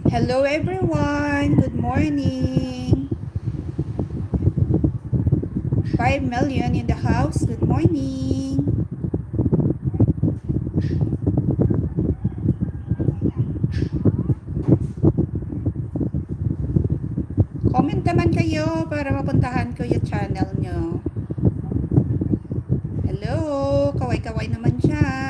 Hello everyone! Good morning! 5 million in the house. Good morning! Comment naman kayo para mapuntahan ko yung channel nyo. Hello! Kaway-kaway naman dyan.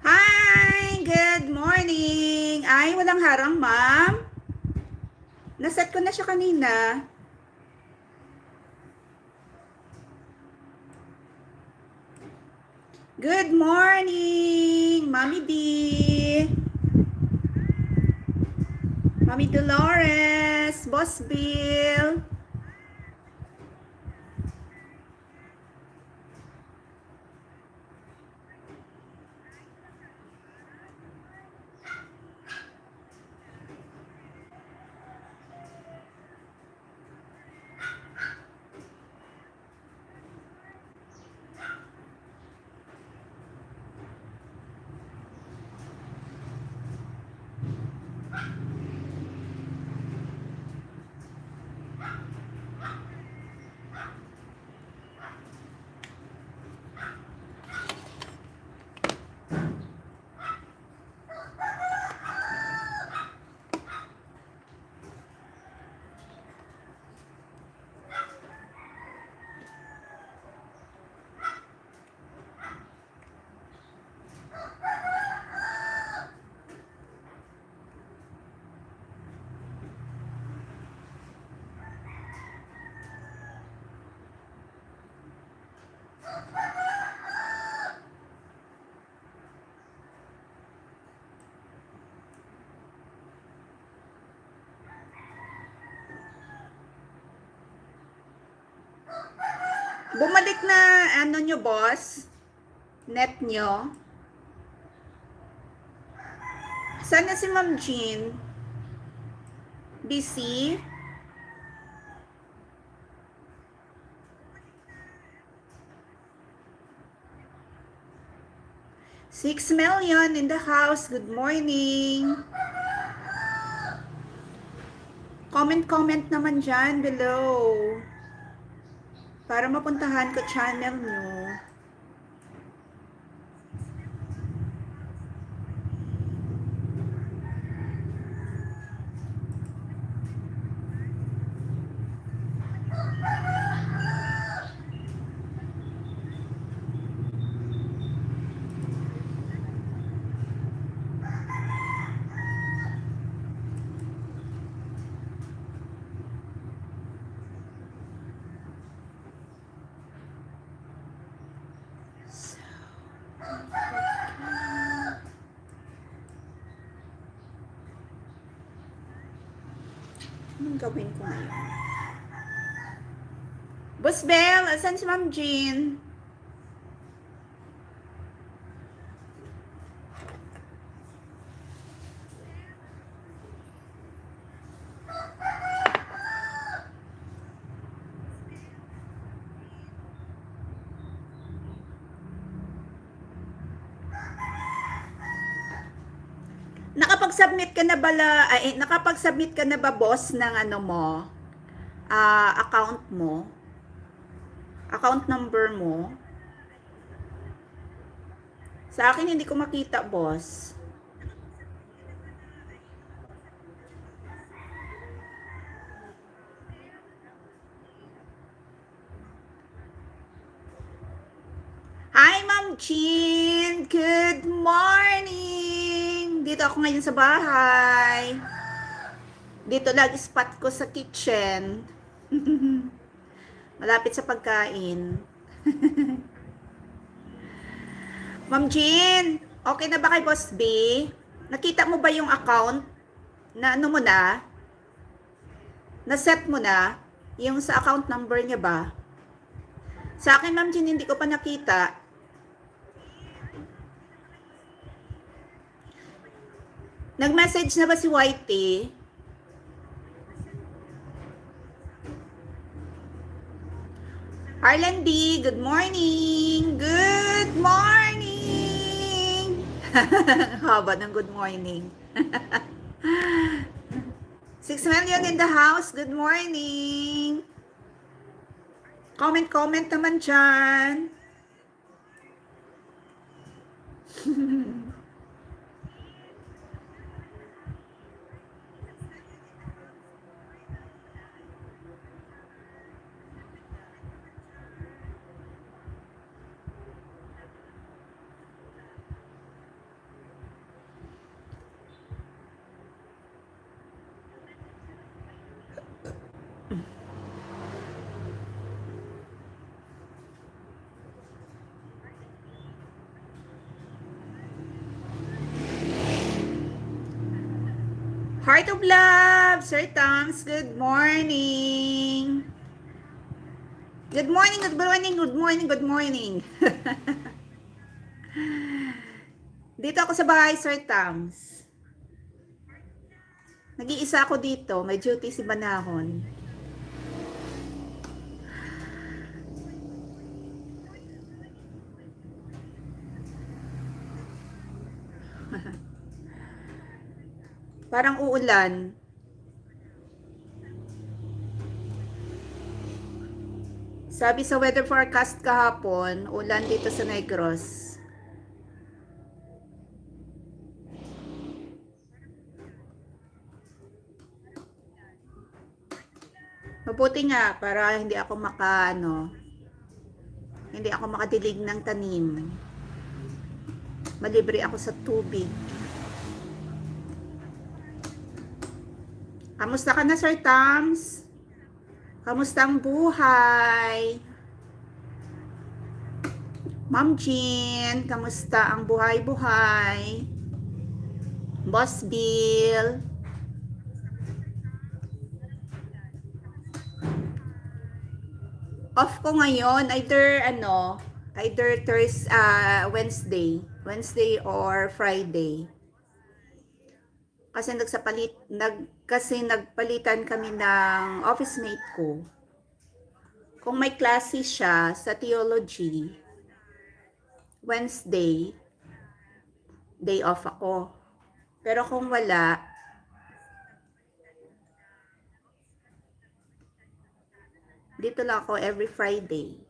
Hi! Good morning! Ay, walang harang, ma'am. Naset ko na siya kanina. Good morning, Mami D. Mami Dolores, Boss Bill. Bumalik na ano nyo, boss? Net nyo? Sana si Ma'am Jean? Busy? $6 million in the house. Good morning. Comment naman dyan below. Para mapuntahan ko channel nyo. Anong gawin ko ngayon? Boss Bell, asan si Ma'am Jean? Nakapag-submit ka na ba nakapag-submit ka na ba, boss, ng ano mo? Account mo? Account number mo? Sa akin hindi ko makita, boss. Ma'am Jean, good morning! Dito ako ngayon sa bahay. Dito lang spot ko sa kitchen. Malapit sa pagkain. Ma'am Jean, okay na ba kay Boss B? Nakita mo ba yung account? Na ano mo na? Na-set mo na? Yung sa account number niya ba? Sa akin, Ma'am Jean, hindi ko pa nakita. Nag-message na ba si Whitey? Arlen D, good morning! Good morning! Haba ng good morning. 6 million in the house, good morning! Comment naman dyan. Heart of Love, Sir Toms, good morning. Good morning, good morning, good morning, good morning. Dito ako sa bahay, Sir Toms. Nag-iisa ako dito, may duty si Banahon. Parang uulan. Sabi sa weather forecast kahapon, ulan dito sa Negros. Mabuti nga para hindi ako hindi ako makadilig ng tanim. Malibre ako sa tubig. Kamusta ka na, Sir Toms? Kamusta ang buhay? Ma'am Jean, kamusta ang buhay-buhay? Boss Bill? Off ko ngayon, either Wednesday or Friday. Kasi nagpalitan kami ng office mate ko. Kung may klase siya sa theology, Wednesday, day off ako. Pero kung wala, dito lang ako every Friday.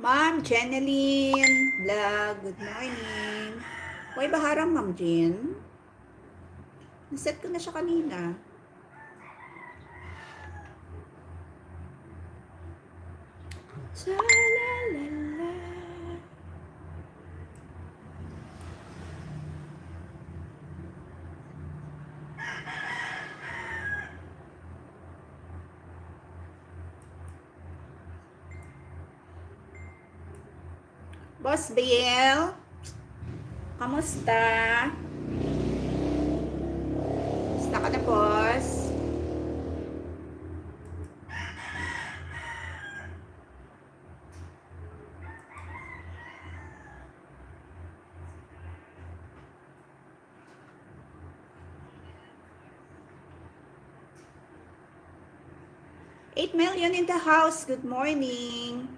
Ma'am Jeneline Vlog, good morning. Hoy, baharang Ma'am Jen. Naset ko na siya kanina. Cha-la-la-la. Boss Biel, kamusta? Kamusta ka na, boss? $8 million in the house. Good morning.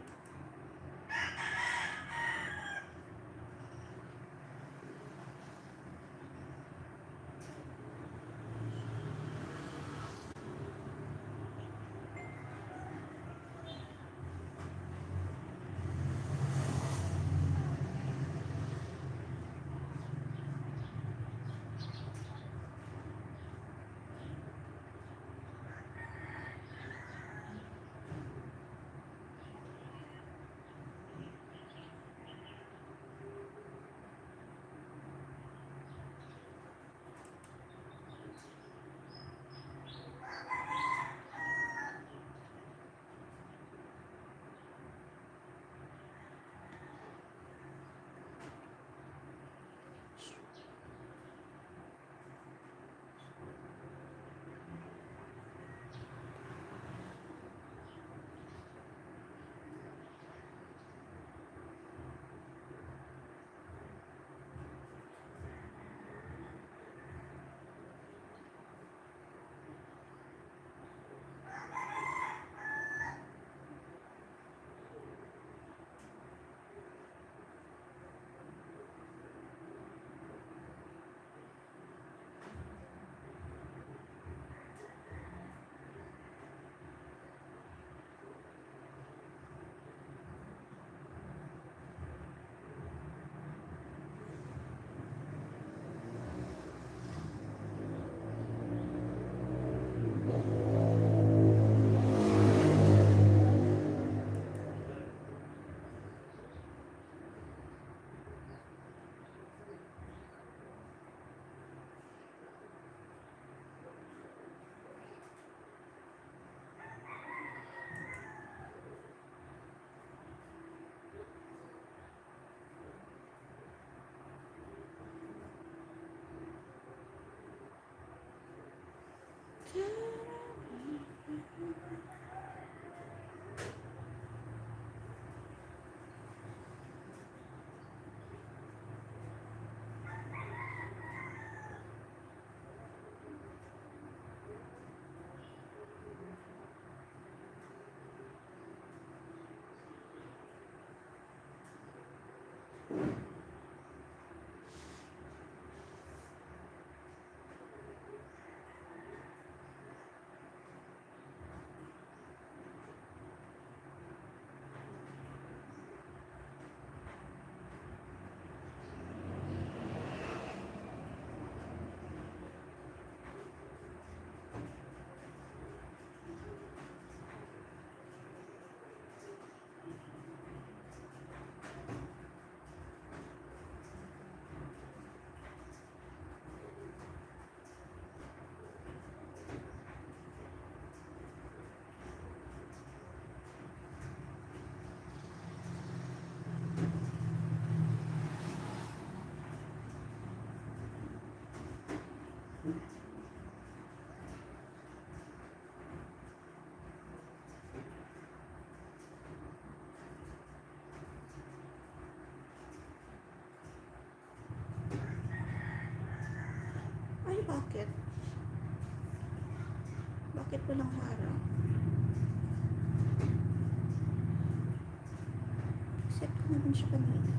Ay, bakit? Bakit walang harang? Set ko na rin siya kanina.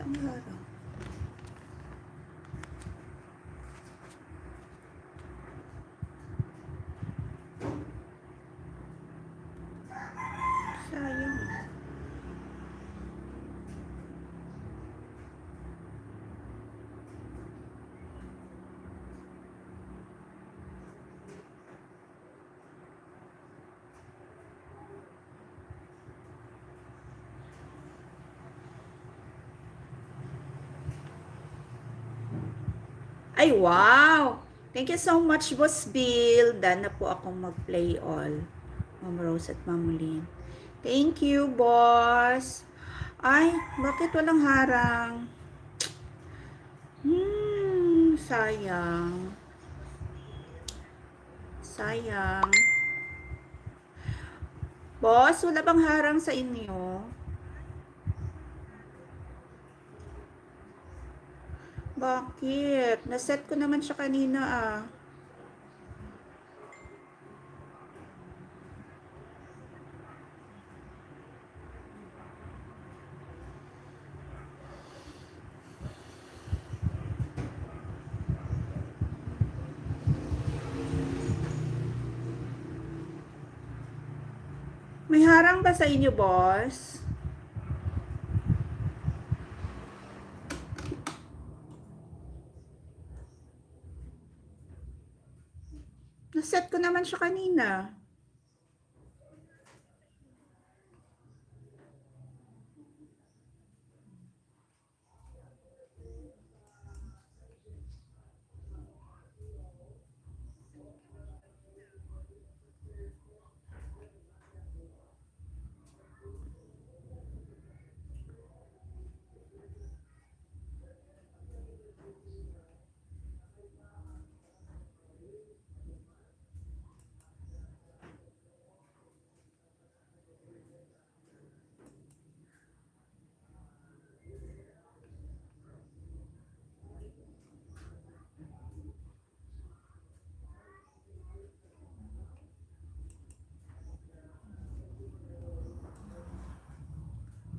ang harang? Sayang. Ay, wow! Thank you so much, Boss Bill. Done na po akong mag-play all. Ma'am Rose at Ma'am Lynn. Thank you, boss. Ay, bakit walang harang? Sayang. Sayang. Boss, wala bang harang sa inyo? Bakit? Naset ko naman siya kanina ah. May harang ba sa inyo, boss? Naset ko naman siya kanina.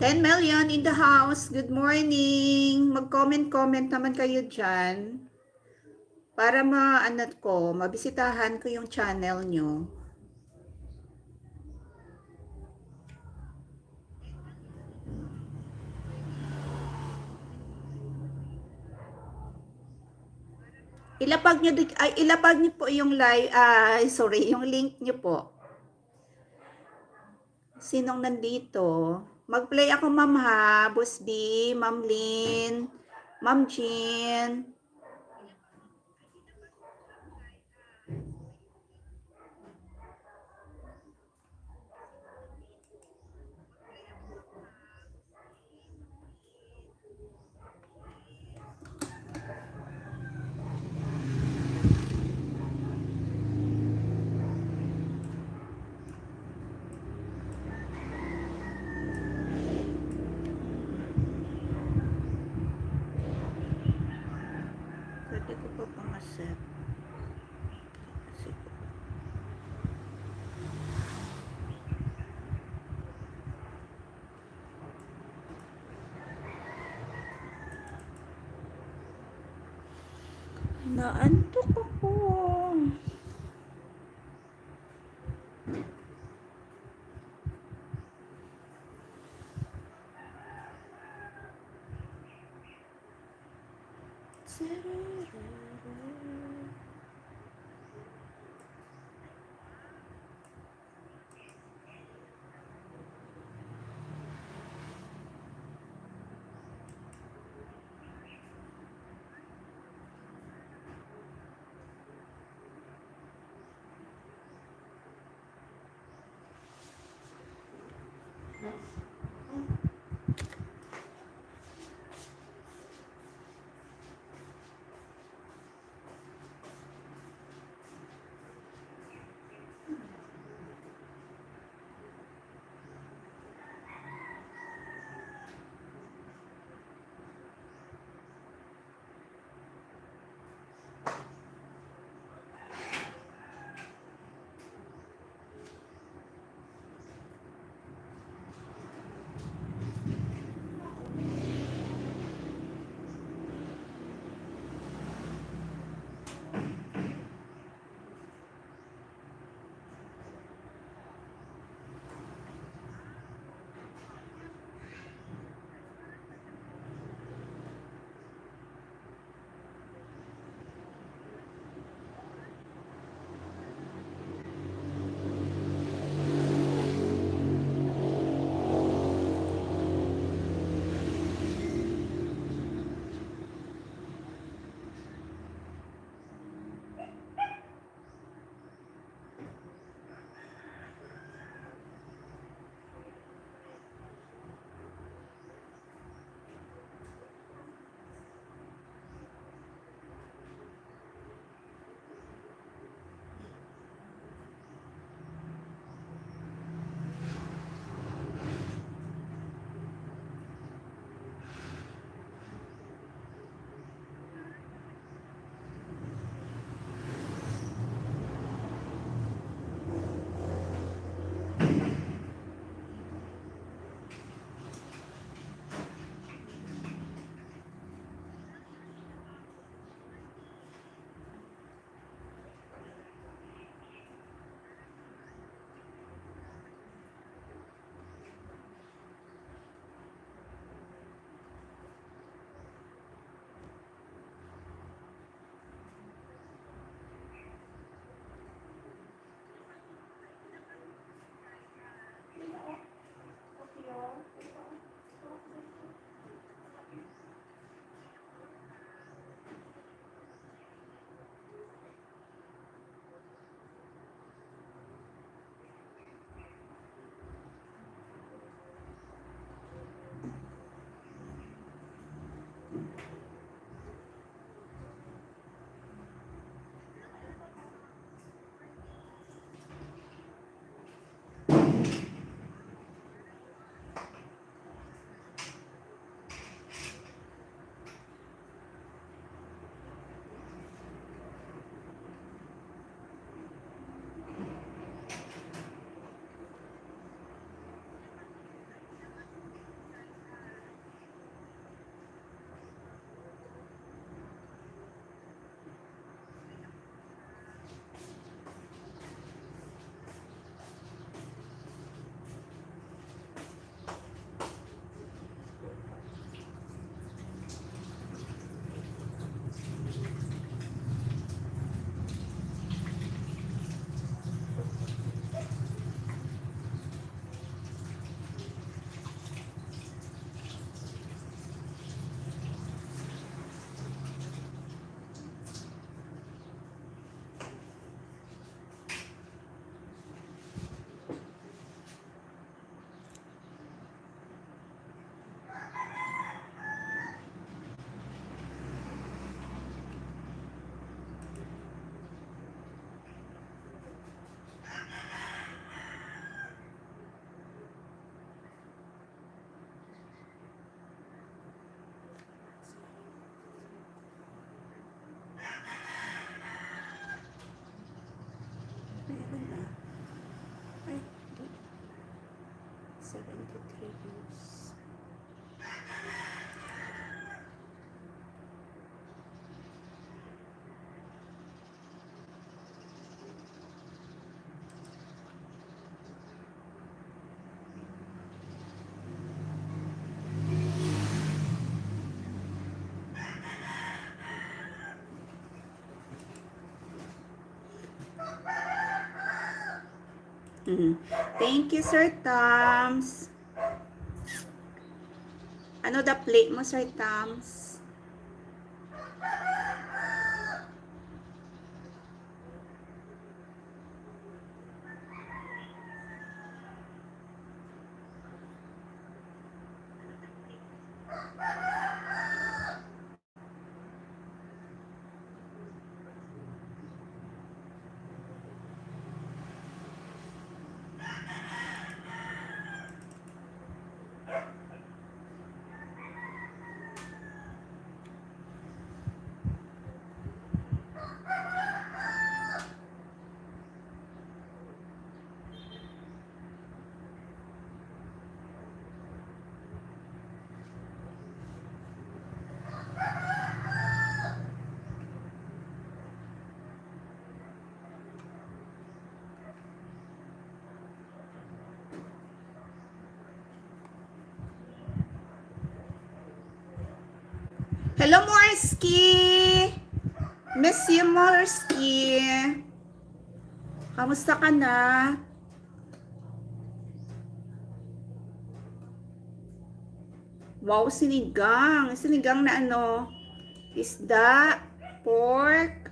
$10 million in the house. Good morning. Mag-comment-comment naman kayo dyan. Para mabisitahan ko yung channel nyo. Ilapag niyo po yung yung link niyo po. Sinong nandito? Mag-play ako, Ma'am ha, Boss B, Ma'am Lynn, Ma'am Jean. Pwede ko pa pangaset. Naantok ako. Meron na. Ay, 73 views. Thank you, Sir Tams. Ano the plate mo, Sir Tams? Hello, Morski! Miss you, Morski! Kamusta ka na? Wow, sinigang. Sinigang na ano? Isda, pork.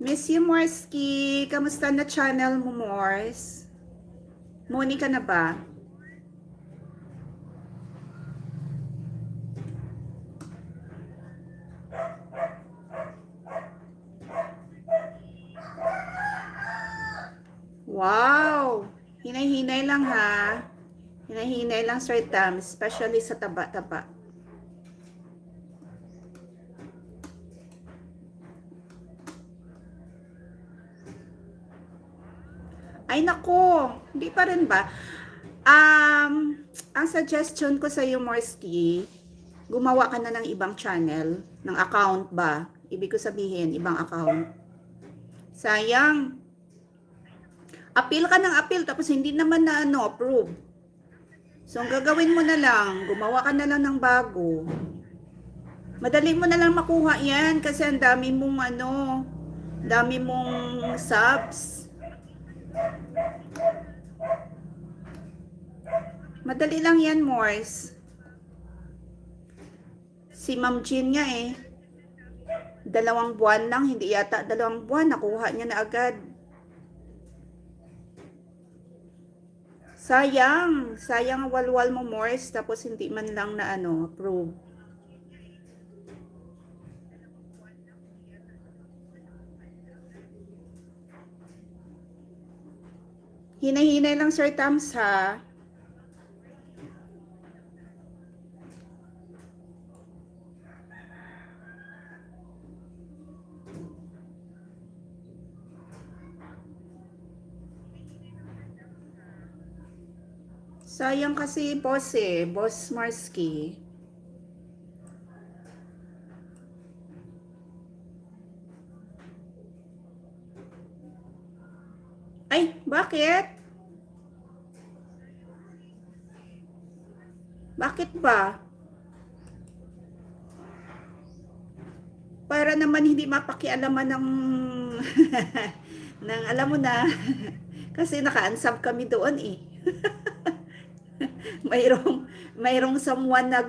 Miss you, Morski. Kamusta na channel mo, Mors? Moni ka na ba? Wow! Hinay-hinay lang ha. Hinay-hinay lang, Sir Tam, especially sa taba-taba. Ay nako, hindi pa rin ba? Ang suggestion ko sa iyo, Morski, gumawa ka na ng ibang channel, ng account ba? Ibig ko sabihin, ibang account. Sayang. Appeal ka ng appeal, tapos hindi naman na approve. So, ang gagawin mo na lang, gumawa ka na lang ng bago. Madali mo na lang makuha yan kasi ang dami mong Dami mong subs. Madali lang yan, Morse. Si Ma'am Jean nga eh. 2 buwan lang, hindi yata 2 buwan, nakuha niya na agad. Sayang ang walwal mo, Morse, tapos hindi man lang na approve. Hinay-hinay lang, Sir Tams, ha? Sayang kasi, boss eh. Boss Marsky. Ay, bakit? Bakit ba? Para naman hindi mapakialaman ng ng alam mo na. Kasi naka-unsub kami doon eh. mayroong someone na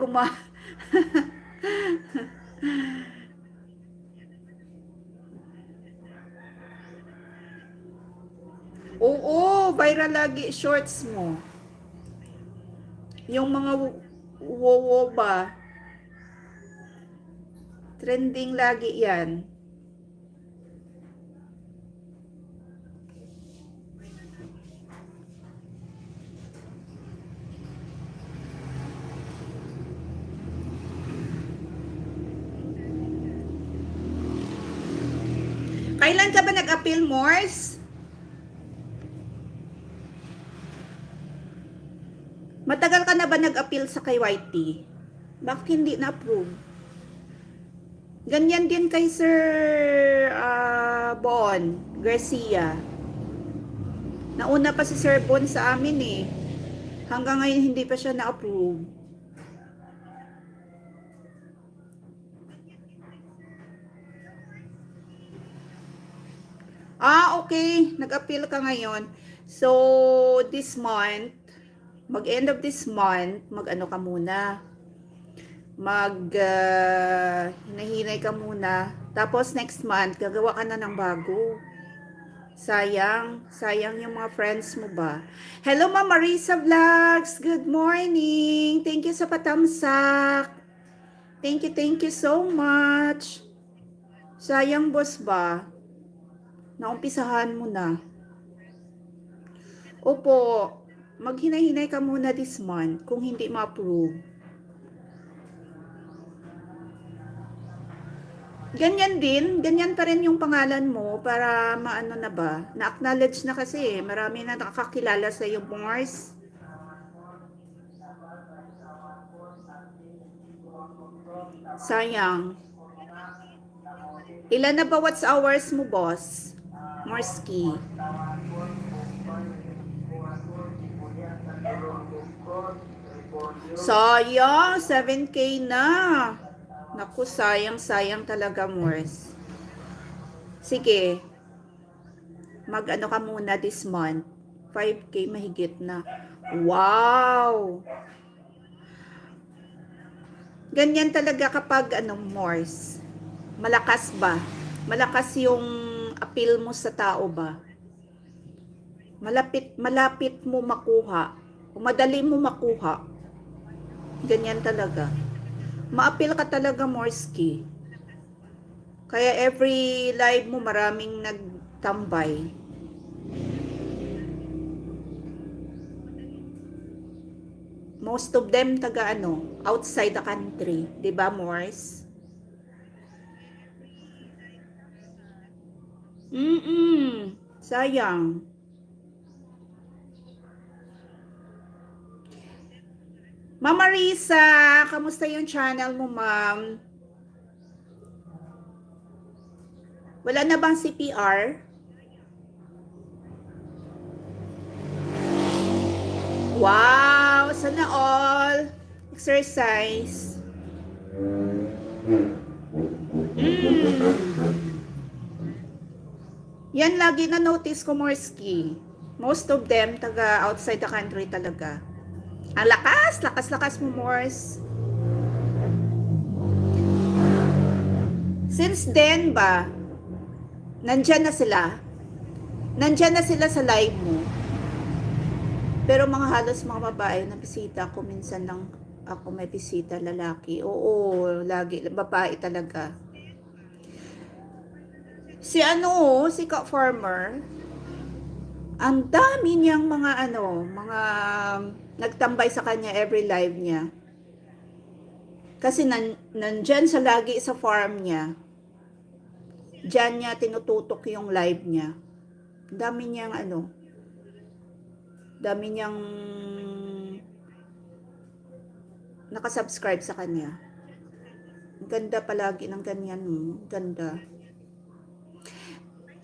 Oo, viral lagi shorts mo. Yung mga wowo ba? Trending lagi yan. Kailan ka ba nag-appeal, Morse? Matagal ka na ba nag-appeal sa kay YT? Bakit hindi na-approve? Ganyan din kay Sir Bon Garcia. Nauna pa si Sir Bon sa amin eh. Hanggang ngayon hindi pa siya na-approve. Okay. Nag-appeal ka ngayon. So, this month, mag-end of this month, mag-ano ka muna. Hinahinay ka muna. Tapos next month, gagawa ka na ng bago. Sayang yung mga friends mo ba? Hello, Ma'am Marisa Vlogs. Good morning. Thank you sa patamsak. Thank you so much. Sayang, boss ba? Naumpisahan mo na. Opo, maghinay-hinay ka muna this month kung hindi ma-approve. Ganyan pa rin yung pangalan mo para maano na ba? Na-acknowledge na kasi, marami na nakakilala sa iyo, Mars. Sayang. Ilan na ba watch hours mo, boss? Morski. Sayang, 7K na. Naku, sayang talaga, Mors. Sige. Mag-ano ka muna this month. 5K mahigit na. Wow! Ganyan talaga kapag Mors. Malakas ba? Malakas yung appeal mo sa tao ba? Malapit mo makuha. O madali mo makuha. Ganyan talaga. Ma-appeal ka talaga, Morski. Kaya every live mo maraming nagtambay. Most of them taga outside the country, 'di ba, Mors? Sayang. Ma'am Marisa, kamusta yung channel mo, ma'am? Wala na bang CPR? Wow! Sana all. Exercise. Yan lagi na notice ko, Morski. Most of them, taga outside the country talaga. Ang lakas mo, Mors. Since then ba, nandyan na sila. Nandyan na sila sa live mo. Pero mga halos mga babae na bisita ko, minsan lang ako may bisita, lalaki. Oo, lagi, babae talaga. Si ano, si Ka Farmer, ang dami niyang mga mga nagtambay sa kanya every live niya. Kasi nandyan sa lagi sa farm niya. Diyan niya tinututok yung live niya. Dami niyang dami niyang nakasubscribe sa kanya. Ang ganda palagi ng ganyan. Ganda.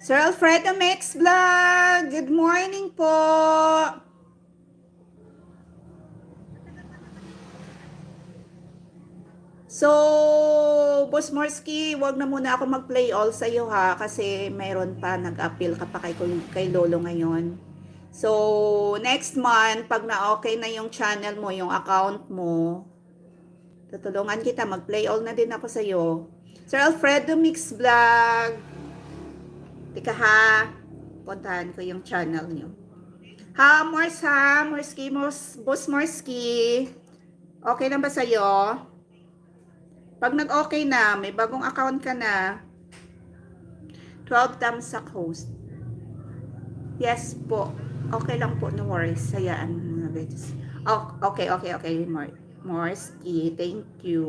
Sir Alfredo Mix Vlog, good morning po. So, Boss Morsky, wag na muna ako mag-play all sa iyo ha, kasi mayroon pa, nag-appeal ka pa kay Lolo ngayon. So, next month, pag na-okay na yung channel mo, yung account mo, tutulungan kita, mag-play all na din ako sa iyo. Sir Alfredo Mix Vlog, tika ha, puntahan ko yung channel niyo. Ha, Morsky, Boss Morsky, okay na ba sa iyo? Pag nag-okay na, may bagong account ka na, 12 thumbs up host. Yes po. Okay lang po, no worries. Hayaan mo na, bitches. Okay. Morsky, thank you.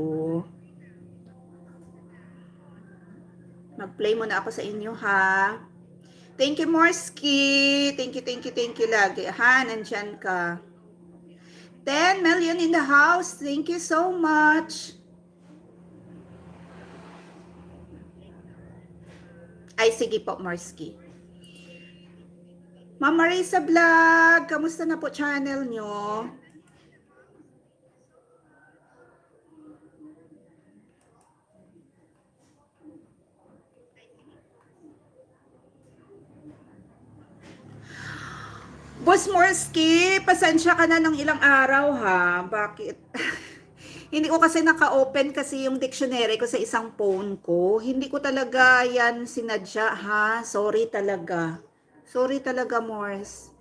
Mag-play muna ako sa inyo, ha? Thank you, Morsky. Thank you lagi. Ha, nandyan ka. 10 million in the house. Thank you so much. Ay, sige po, Morsky. Ma'am Marisa Vlog, kamusta na po channel nyo? Boss Morsky, pasensya ka na ng ilang araw ha. Bakit? Hindi ko kasi naka-open kasi yung dictionary ko sa isang phone ko. Hindi ko talaga yan sinadya ha. Sorry talaga. Sorry talaga, Mors.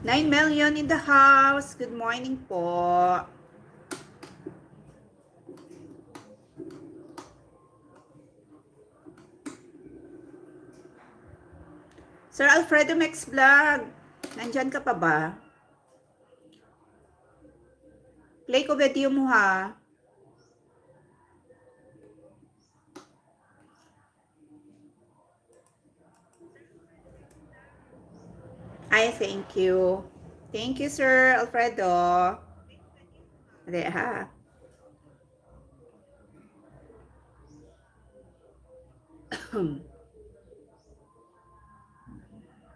$9 million in the house. Good morning po. Sir Alfredo Max Vlog, nandyan ka pa ba? Play ko video mo ha. Ay, thank you. Thank you, Sir Alfredo. Ade, ha.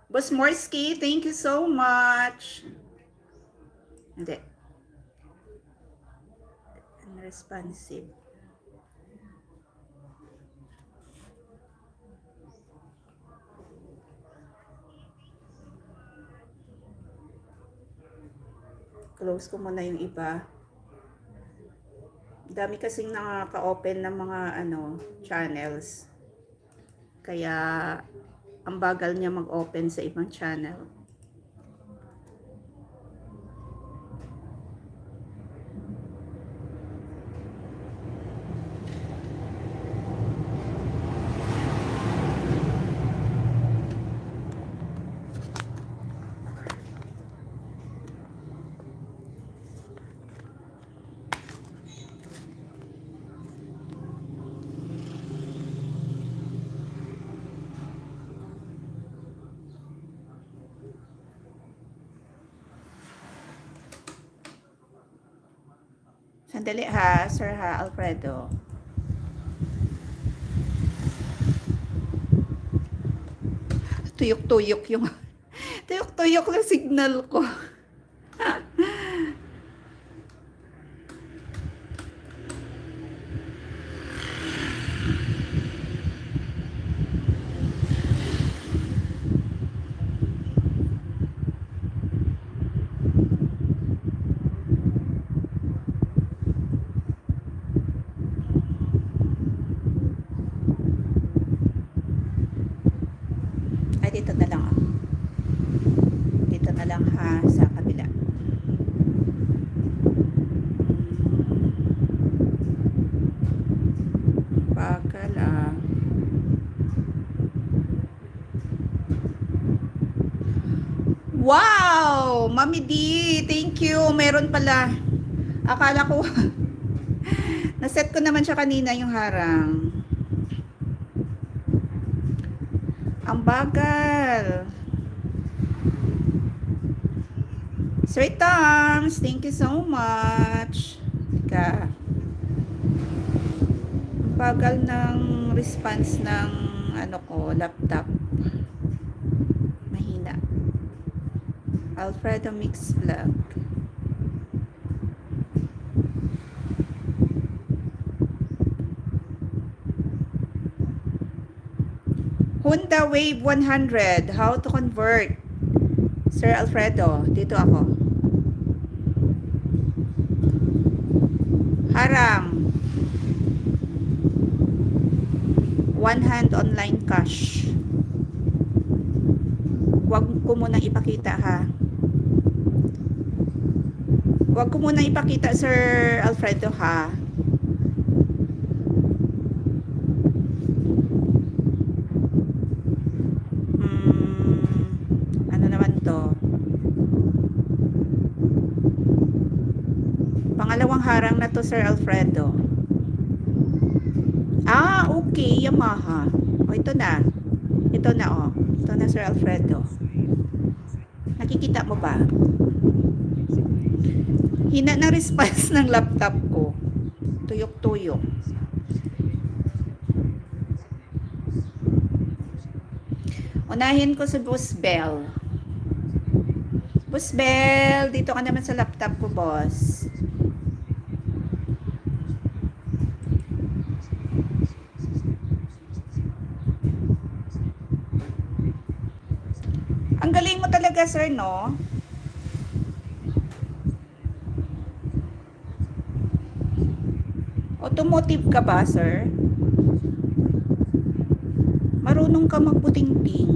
Boss Morsky, thank you so much. Hindi. Unresponsive. Close ko muna yung iba. Dami kasing nakaka-open ng mga channels. Kaya ang bagal niya mag-open sa ibang channel. Sandali ha, Sir ha, Alfredo. Tuyok-tuyok yung tuyok-tuyok yung signal ko. Ay, dito na lang ako. Dito na lang ha, sa kabila. Bakal Wow! Mami D, thank you. Meron pala. Akala ko, naset ko naman siya kanina yung harang. Ang bagal. Straight arms, thank you so much. Teka. Ang bagal ng response ng laptop. Mahina. Alfredo Mix Vlog. Honda Wave 100. How to convert? Sir Alfredo, dito ako. Harang. One hand online cash. Huwag ko munang ipakita ha. Huwag ko munang ipakita, Sir Alfredo ha. Ano naman to? Pangalawang harang na to, Sir Alfredo. Okay, Yamaha. Ito na. Ito na, Ito na, Sir Alfredo. Nakikita mo ba? Hina na response ng laptop ko. Tuyok-tuyok. Unahin ko si Boss Bell. Boss Bell, dito ka naman sa laptop ko, boss. Ang galing mo talaga, sir, no? Automotive ka ba, sir? Marunong ka magputing-ting.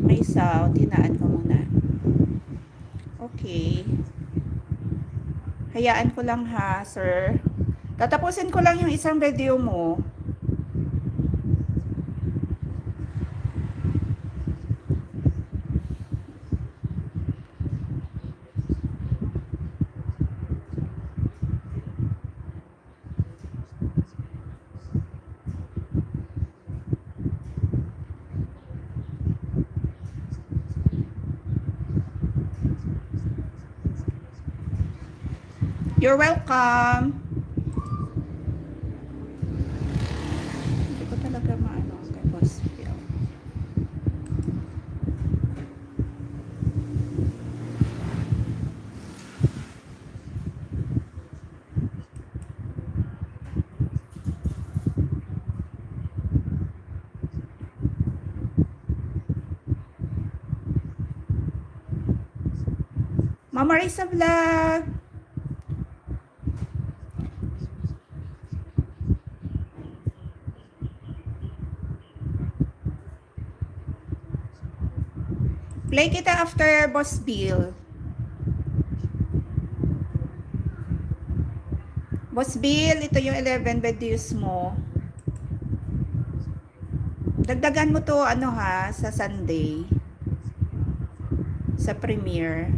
May sound, hinaan ko muna. Okay. Hayaan ko lang ha, sir. Tatapusin ko lang yung isang video mo. You're welcome. Hindi ko talaga maano kay Boss Bill. Mama Risa Vlog. Play kita after Boss Bill. Boss Bill, ito yung 11 videos mo. Dagdagan mo to ano ha, sa Sunday. Sa premiere.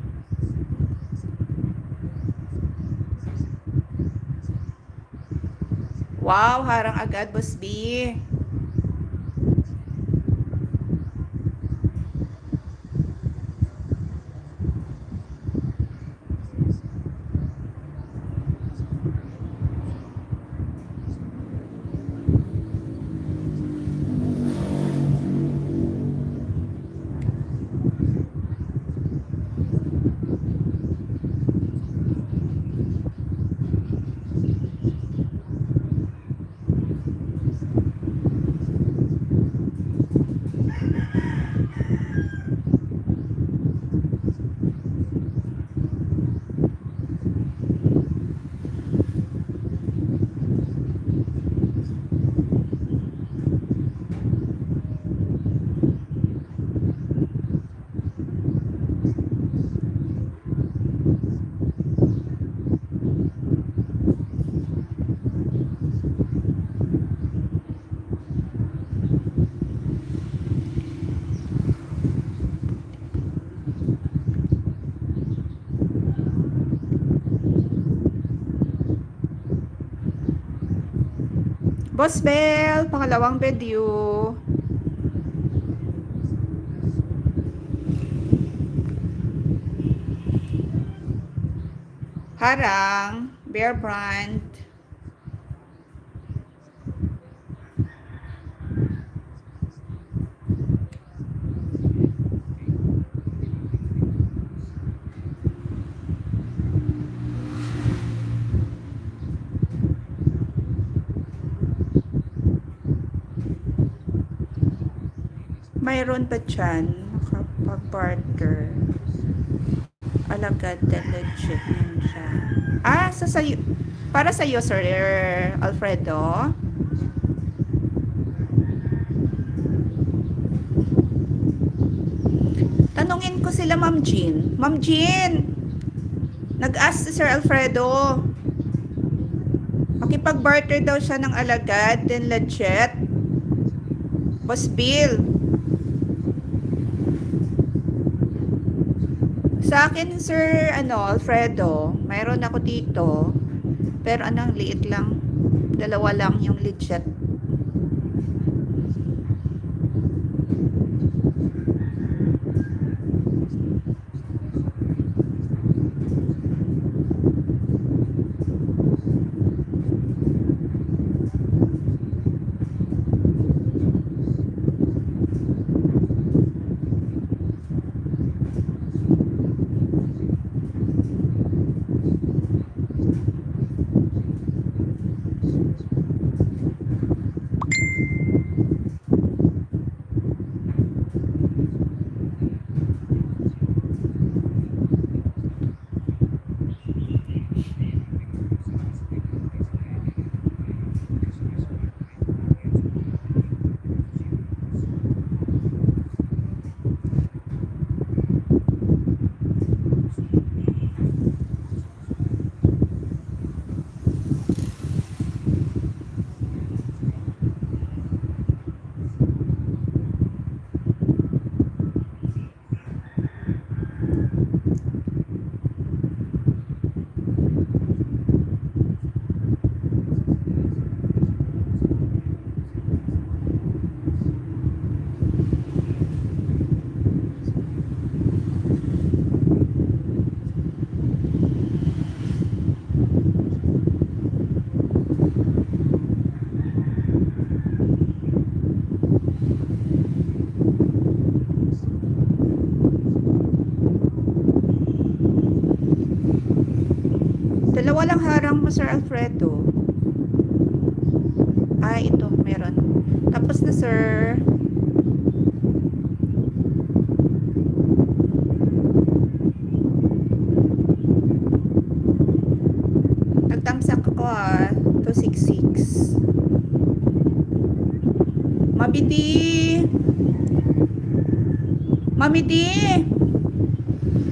Wow, harang agad, Boss B. Boss Bell, pangalawang video. Harang, Bear Brand. Mayroon pa dyan, nakapag-barter. Alagad and legit yun siya. Ah, sayo, para sa iyo, Sir Alfredo. Tanungin ko sila, Ma'am Jean. Ma'am Jean, nag-ask si Sir Alfredo. Makipag-barter daw siya ng alagad and legit. Boss Bill. Sa akin, Sir Alfredo, mayroon ako dito. Pero anong liit lang. Dalawa lang yung legit. Sir Alfredo. Ay, ito, meron. Tapos na, sir. Nagtamsak ako, 266. Mabidi! Mamidi!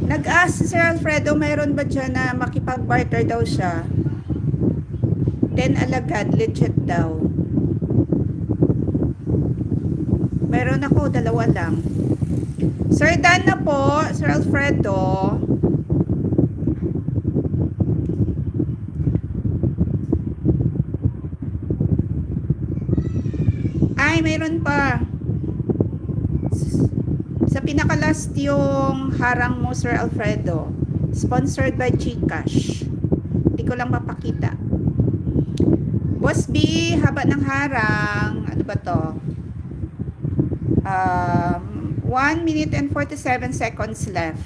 Nag-ask si Sir Alfredo, mayroon ba dyan na makipag-barter daw siya? 10 alagad, legit daw. Meron ako, 2 lang. Sir, done na po, Sir Alfredo. Ay, mayroon pa. Sa pinaka-last yung harang mo, Sir Alfredo. Sponsored by GCash. Hindi ko lang mapakita. Boss B, haba ng harang. Ano ba to? 1 minute and 47 seconds left.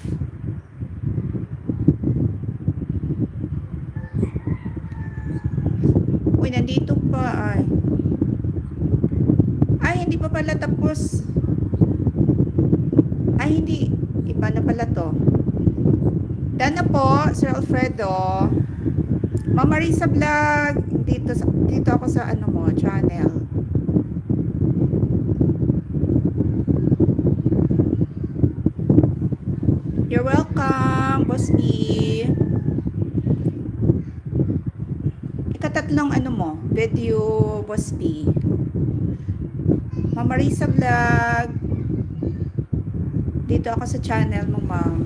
Uy, nandito pa. Ay, hindi pa pala tapos. Ay, hindi. Iba na pala to. Done na po, Sir Alfredo. Mama Risa Vlog. Dito ako sa ano mo, channel. You're welcome, Boss E. Ikatatlong ano mo, video, Boss B. Mama Risa Vlog. Dito ako sa channel mo, ma'am.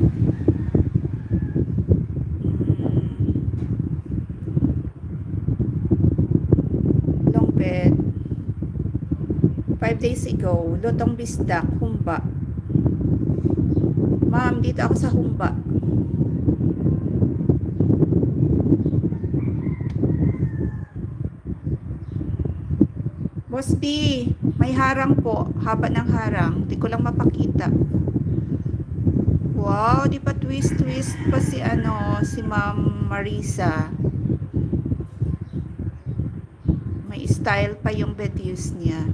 Long bed. 5 days ago, lutong bisdak, humba. Ma'am, dito ako sa humba. Boss B, may harang po. Haba ng harang. Hindi ko lang mapakita. Wow, di pa twist pa si si Ma'am Marisa. May style pa yung videos niya.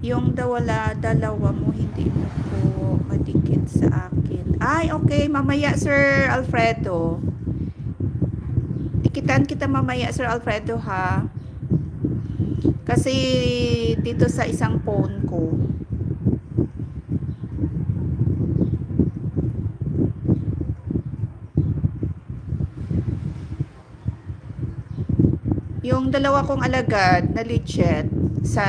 Yung dalawa mo, hindi mo po madikit sa akin. Ay, okay. Mamaya, Sir Alfredo. Dikitan kita mamaya, Sir Alfredo, ha? Kasi dito sa isang phone ko. Yung dalawa kong alagad na legit sa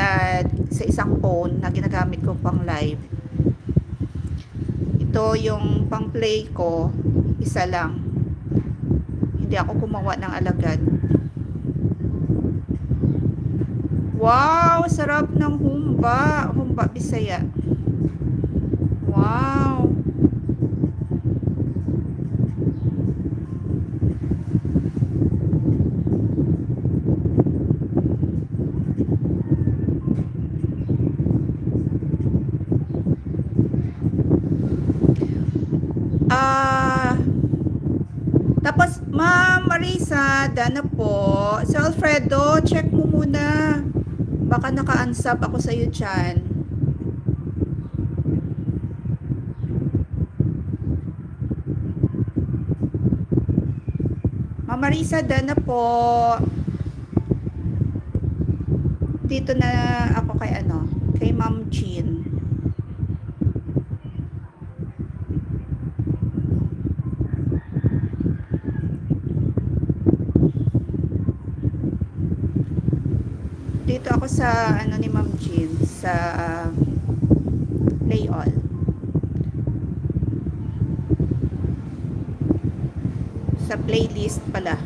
isang phone na ginagamit ko pang live. Ito yung pang play ko, isa lang. Hindi ako gumawa ng alagad. Wow, sarap ng humba. Humba Bisaya. Wow. Tapos, Ma'am Marisa, dana po. Sir Alfredo, check mo muna. Baka naka-unsub ako sa iyo dyan. Ma'am Marisa, dana po. Dito na ako kay Ma'am Jean. Dito ako sa ni Ma'am Jean sa Play All. Sa playlist pala.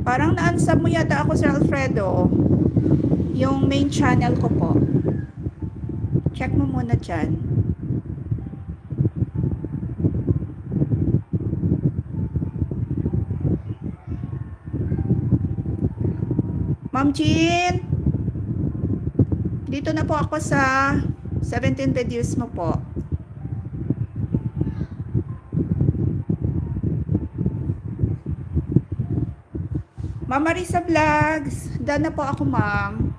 Parang na-unsub mo yata ako, Sir Alfredo. Yung main channel ko po. Check mo muna dyan. Ma'am Jean, dito na po ako sa 17 videos mo po. Ma'am Marisa Vlogs, daan na po ako, ma'am.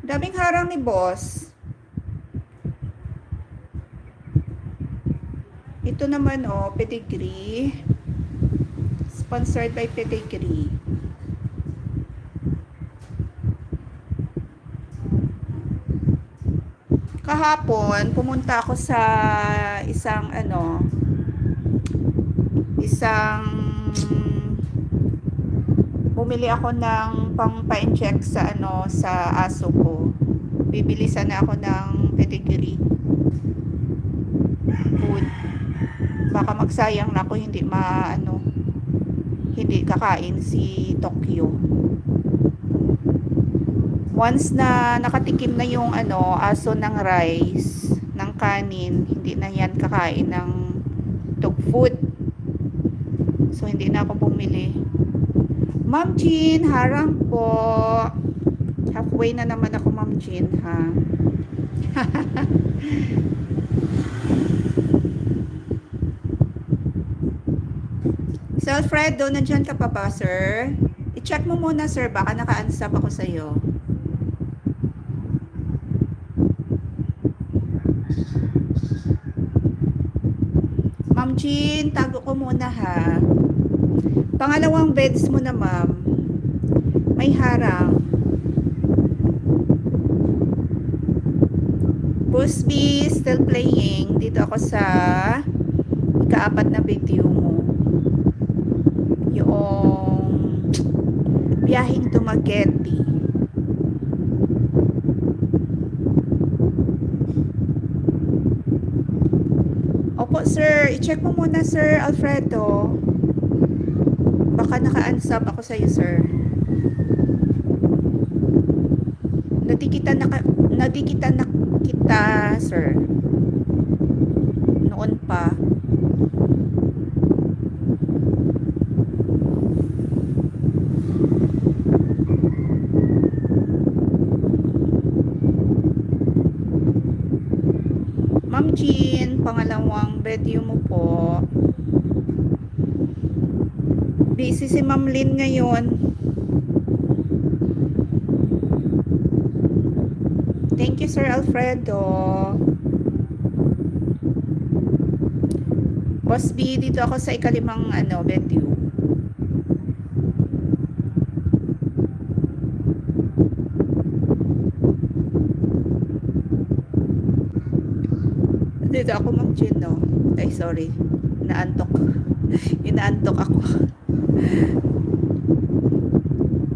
Daming harang ni boss. Ito naman pedigree. Sponsored by Pedigree. Kahapon, pumunta ako sa isang bumili ako ng pang-pa-inject sa sa aso ko. Bibili sana ako ng pedigree food. Baka magsayang na ako, hindi kakain si Tokyo. Once na nakatikim na yung aso ng rice, ng kanin, hindi na yan kakain ng dog food. So hindi na ako bumili. Ma'am Jean, harang po. Halfway na naman ako, Ma'am Jean, ha. Sir Alfredo, nandyan ka pa ba, sir? I-check mo muna, sir. Baka naka-unsub ako sa'yo. Ma'am Jean, tago ko muna, ha. Pangalawang beds mo na, ma'am. May harang. Boss B, still playing. Dito ako sa ika-4 na video mo. Yung biyaheng Dumaguete. Opo, sir. I-check mo muna, Sir Alfredo. Baka naka-unsub ako sa'yo, sir. Nadikita na kita, sir. Noon pa. Ma'am Jean, pangalawang video mo po. Busy si Ma'am Lynn ngayon. Thank you, Sir Alfredo. Boss B, dito ako sa ika-5 video. Dito ako, Ma'am Jean, no? Ay, sorry. Inaantok ako.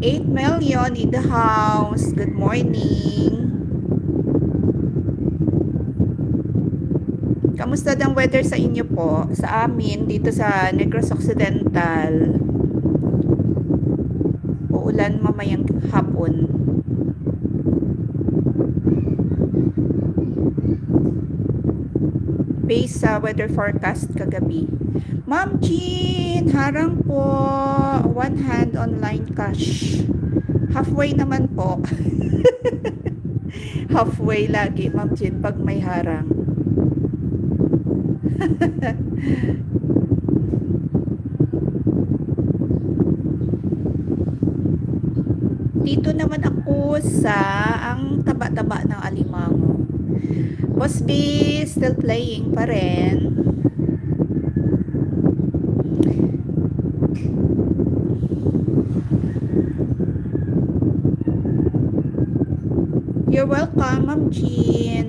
8 million in the house. Good morning. Kamusta ang weather sa inyo po? Sa amin, dito sa Negros Occidental, uulan mamayang hapon. Based sa weather forecast kagabi. Ma'am Jean, harang po. One hand online cash. Halfway naman po. Halfway lagi, Ma'am Jean, pag may harang. Dito naman ako sa ang taba-taba ng alimango. Boss B, still playing pa rin. You're welcome, Ma'am Jean.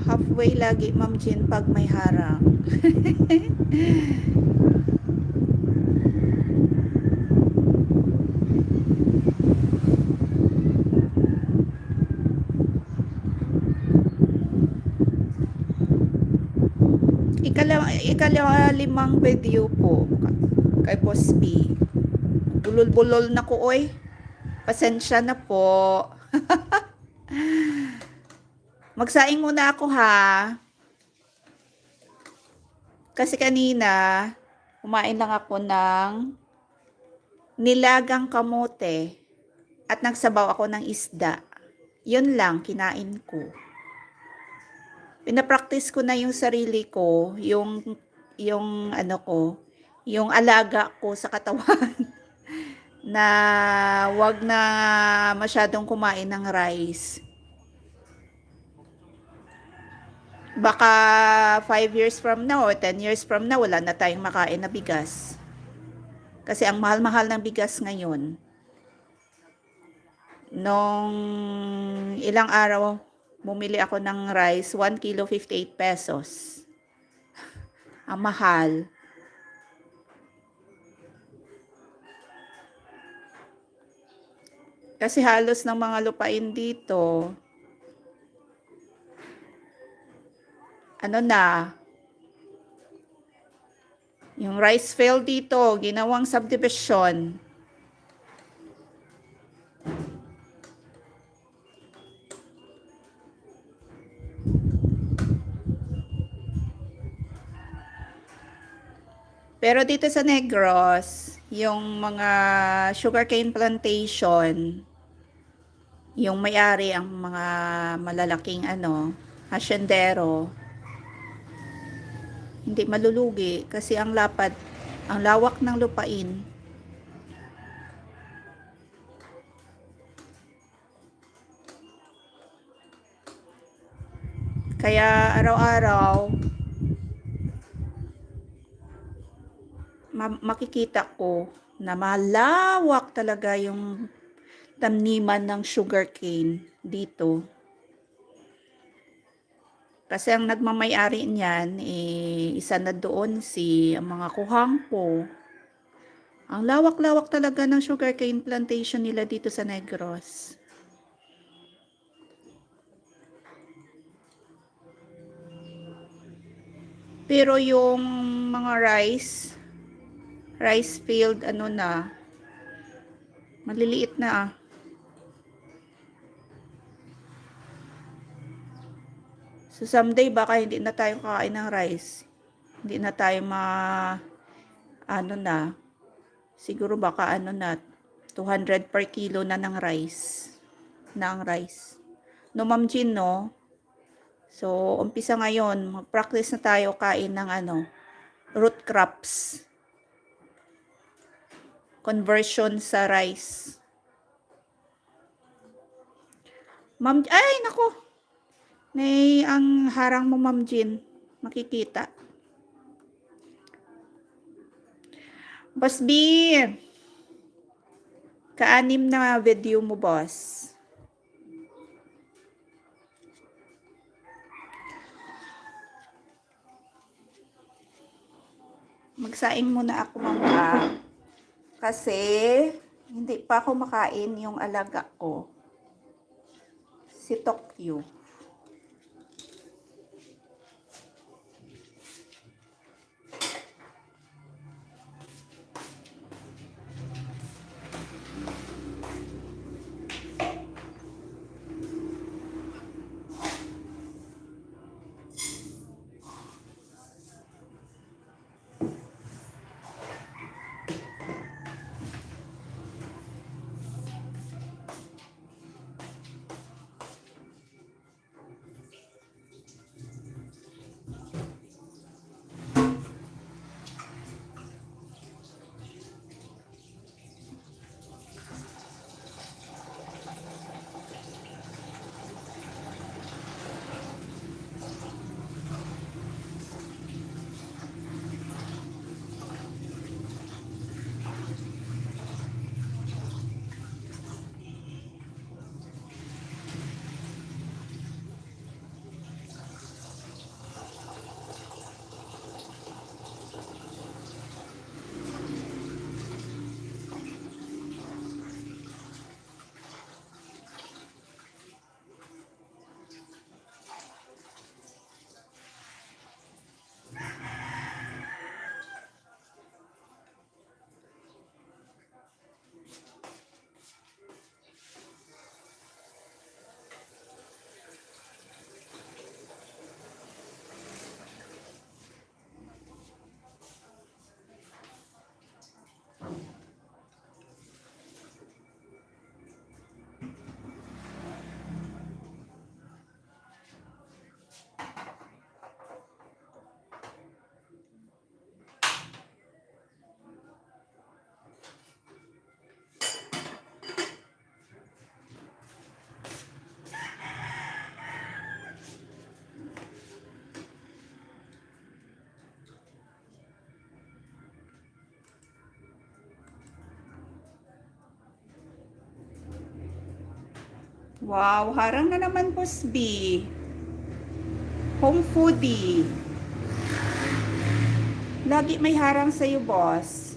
Halfway lagi, Ma'am Jean, pag may harang. Ika-5 video po kay Boss B. Bulol-bulol na ko, oy. Pasensya na po. Magsaing muna ako ha. Kasi kanina, kumain lang ako ng nilagang kamote at nagsabaw ako ng isda. Yun lang, kinain ko. Pinapractice ko na yung sarili ko, yung ano ko, yung alaga ko sa katawan na wag na masyadong kumain ng rice. Baka 5 years from now or 10 years from now, wala na tayong makain na bigas. Kasi ang mahal-mahal ng bigas ngayon. Nung ilang araw, bumili ako ng rice, 1 kilo 58 pesos. Ang mahal. Kasi halos ng mga lupain dito, ano na, yung rice field dito, ginawang subdivision. Pero dito sa Negros, yung mga sugarcane plantation, yung may-ari ang mga malalaking hasyendero, hindi malulugi kasi ang lawak ng lupain. Kaya araw-araw, makikita ko na malawak talaga yung taniman ng sugarcane dito. Kasi ang nagmamay-ari niyan, isa na doon ang mga kuhangpo. Ang lawak-lawak talaga ng sugarcane plantation nila dito sa Negros. Pero yung mga rice field, maliliit na. So someday baka hindi na tayo kakain ng rice. Hindi na tayo siguro baka 200 per kilo na ng rice. No, Ma'am Jean, no? So, umpisa ngayon, mag-practice na tayo kain ng root crops. Conversion sa rice. Ma'am, ay, nako. Ang harang mo, Ma'am Jean. Makikita. Boss B, kaanim na video mo, boss. Magsaing muna ako, mama. Kasi, hindi pa ako makain yung alaga ko. Si Tokyo. Wow, harang na naman, Boss B. Home foodie. Lagi may harang sa'yo, boss.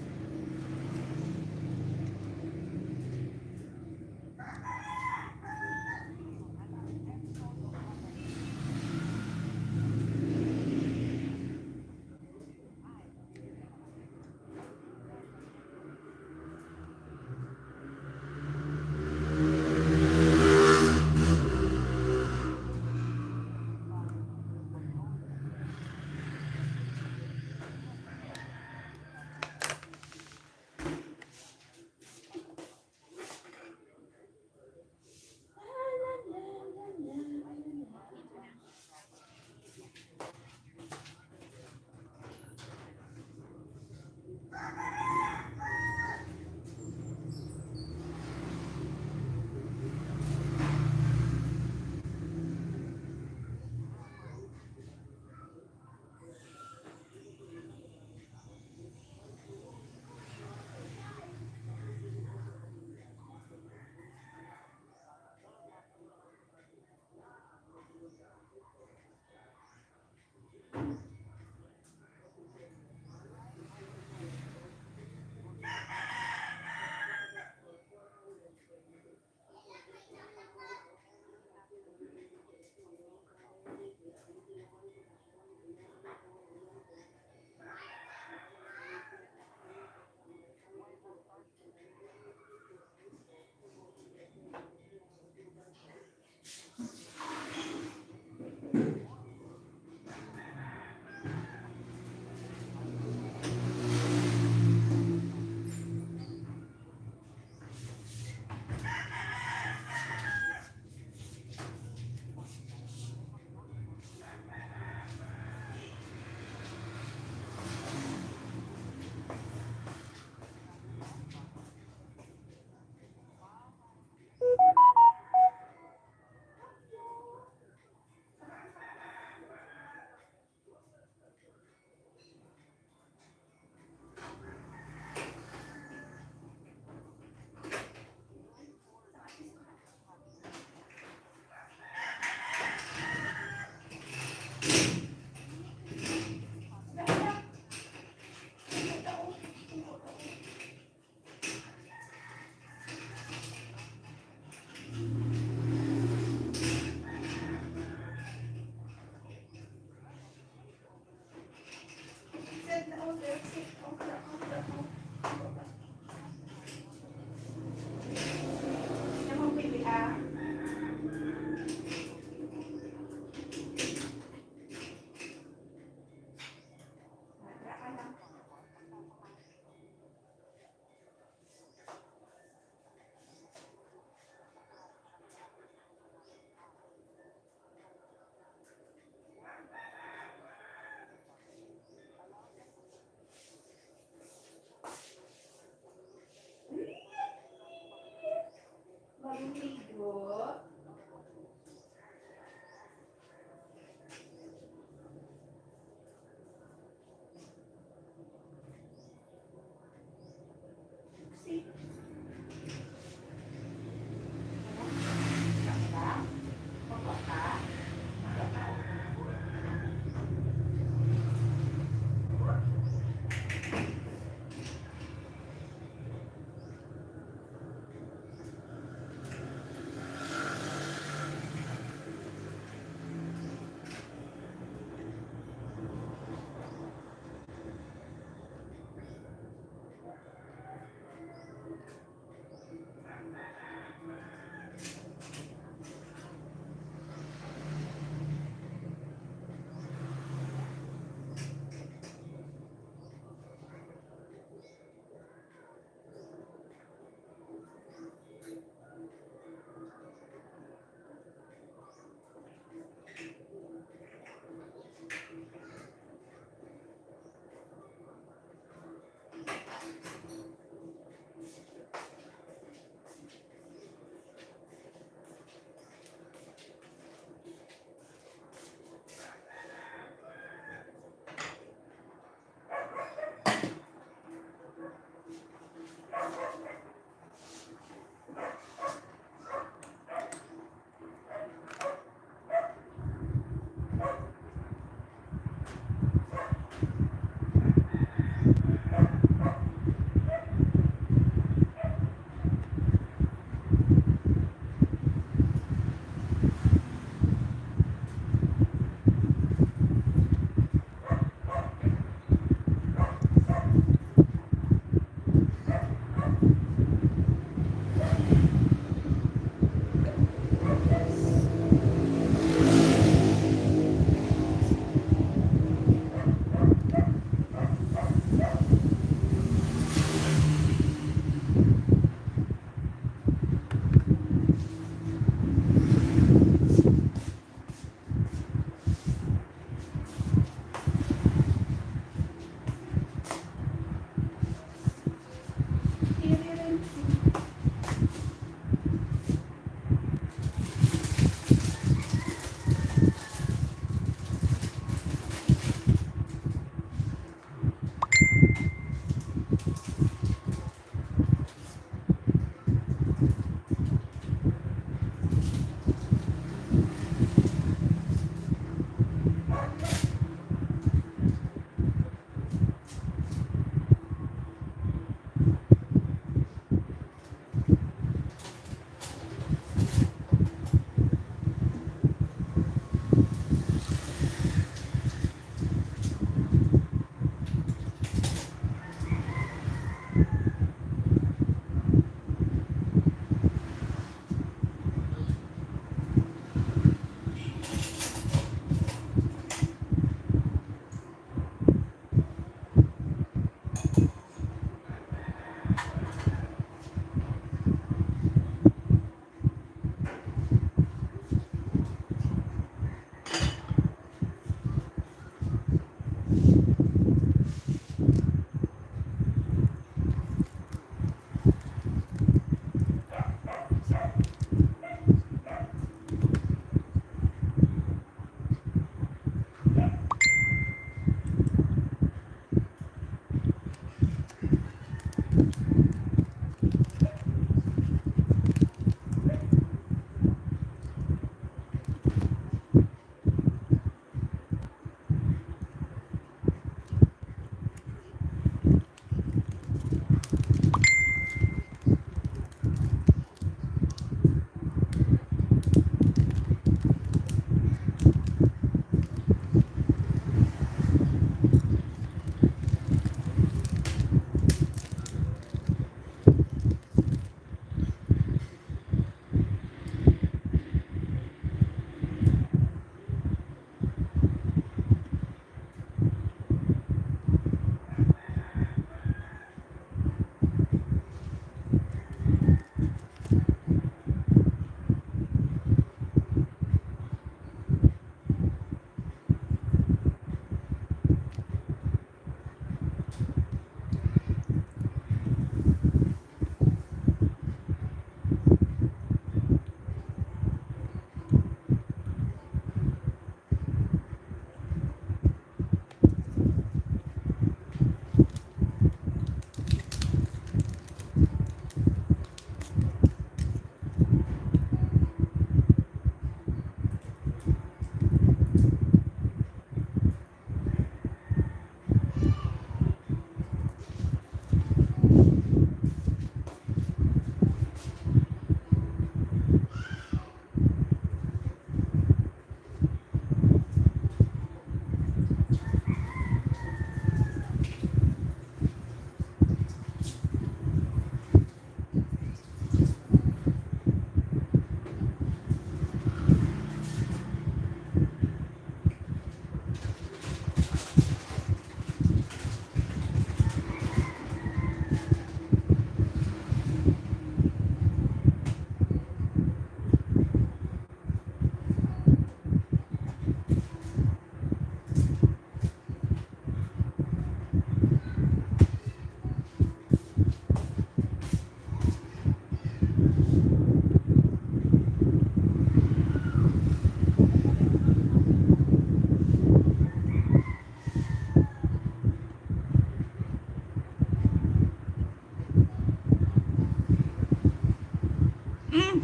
Mm.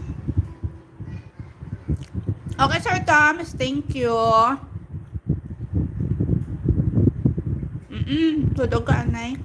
Okay, Sir Thomas, thank you. Tudog ka, anay.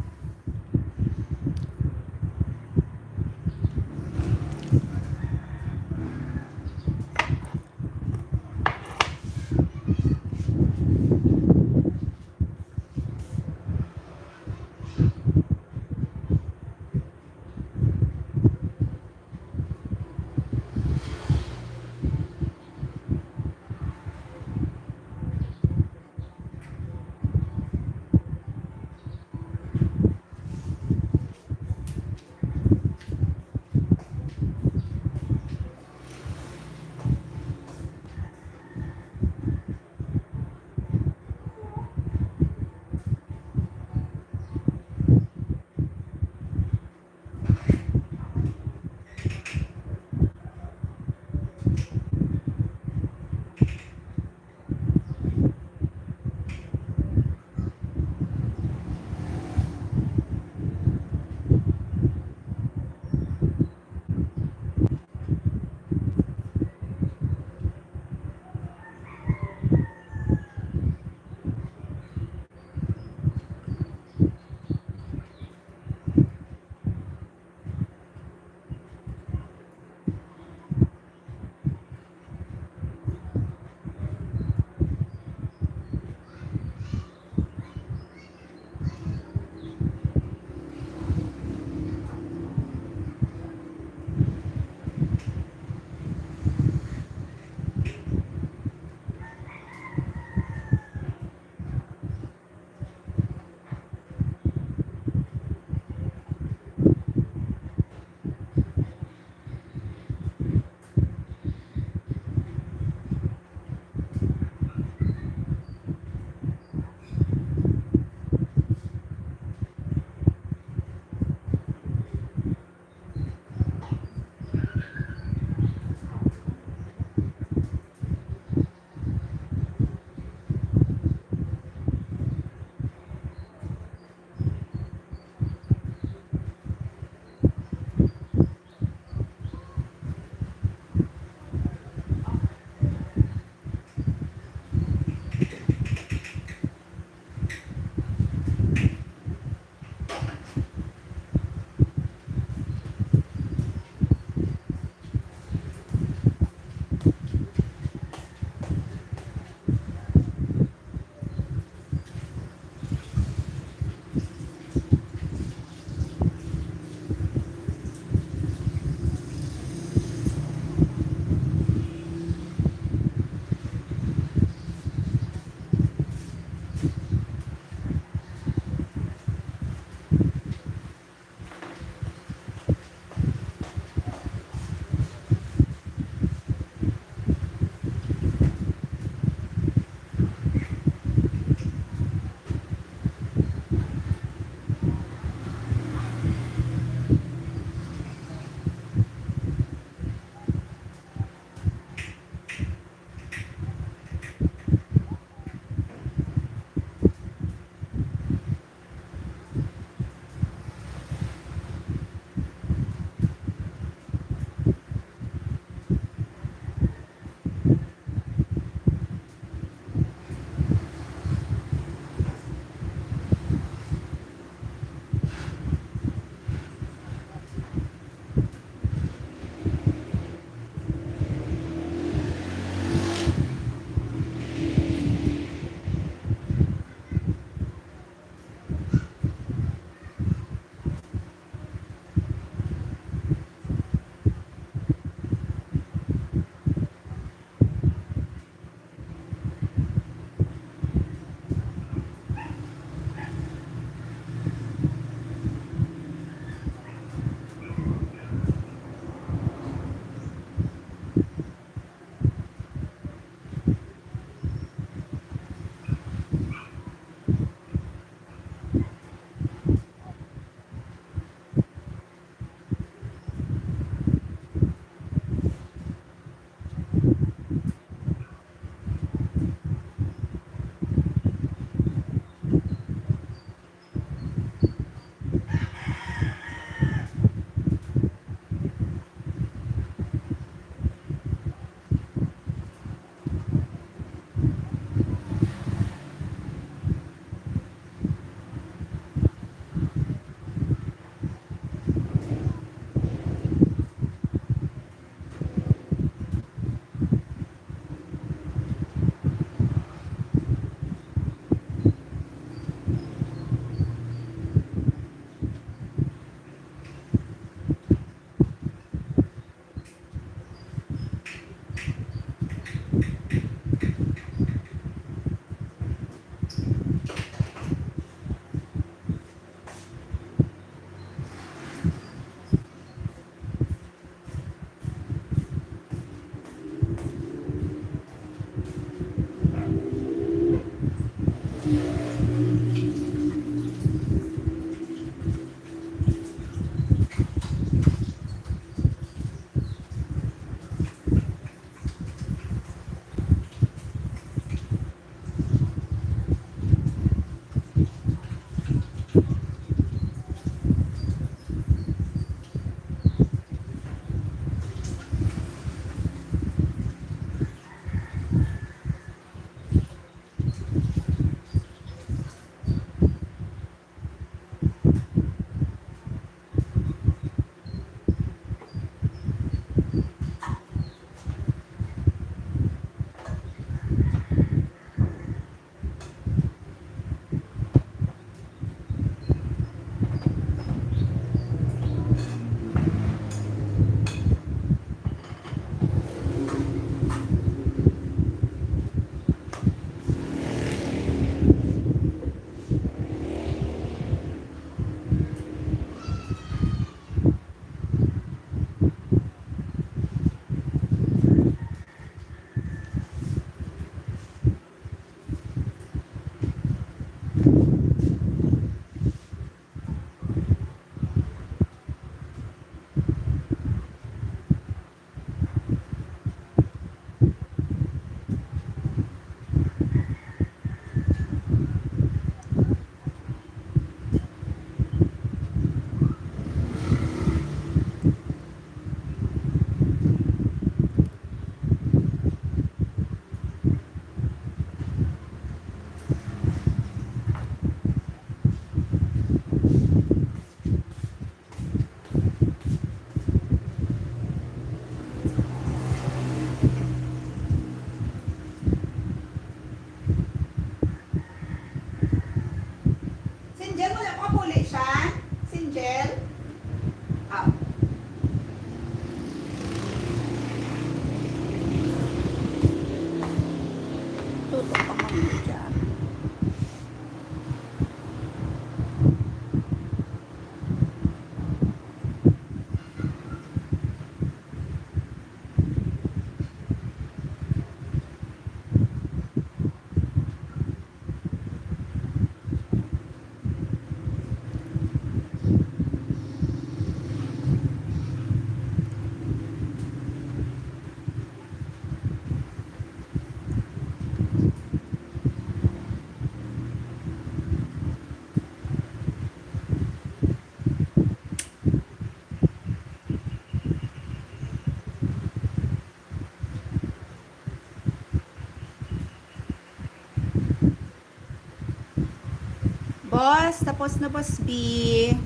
boss. Tapos na, Boss B.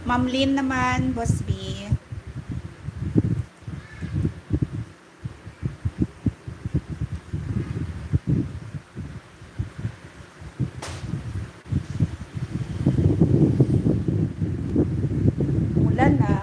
Ma'am Lynn naman, Boss B. Ulan na.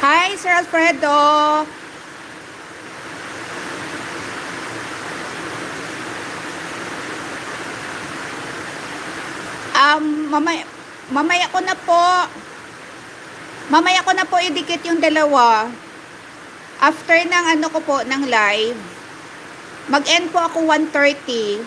Hi, Sir Alfredo. Mamaya, mamaya ko na po. Mamaya ko na po idikit yung dalawa. After ng ano ko po, ng live, mag-end po ako 1:30.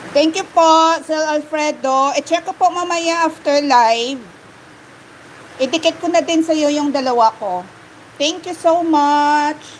Thank you po, Sir Alfredo. I-check ko po mamaya after live. Idikit ko na din sa'yo yung dalawa ko. Thank you so much.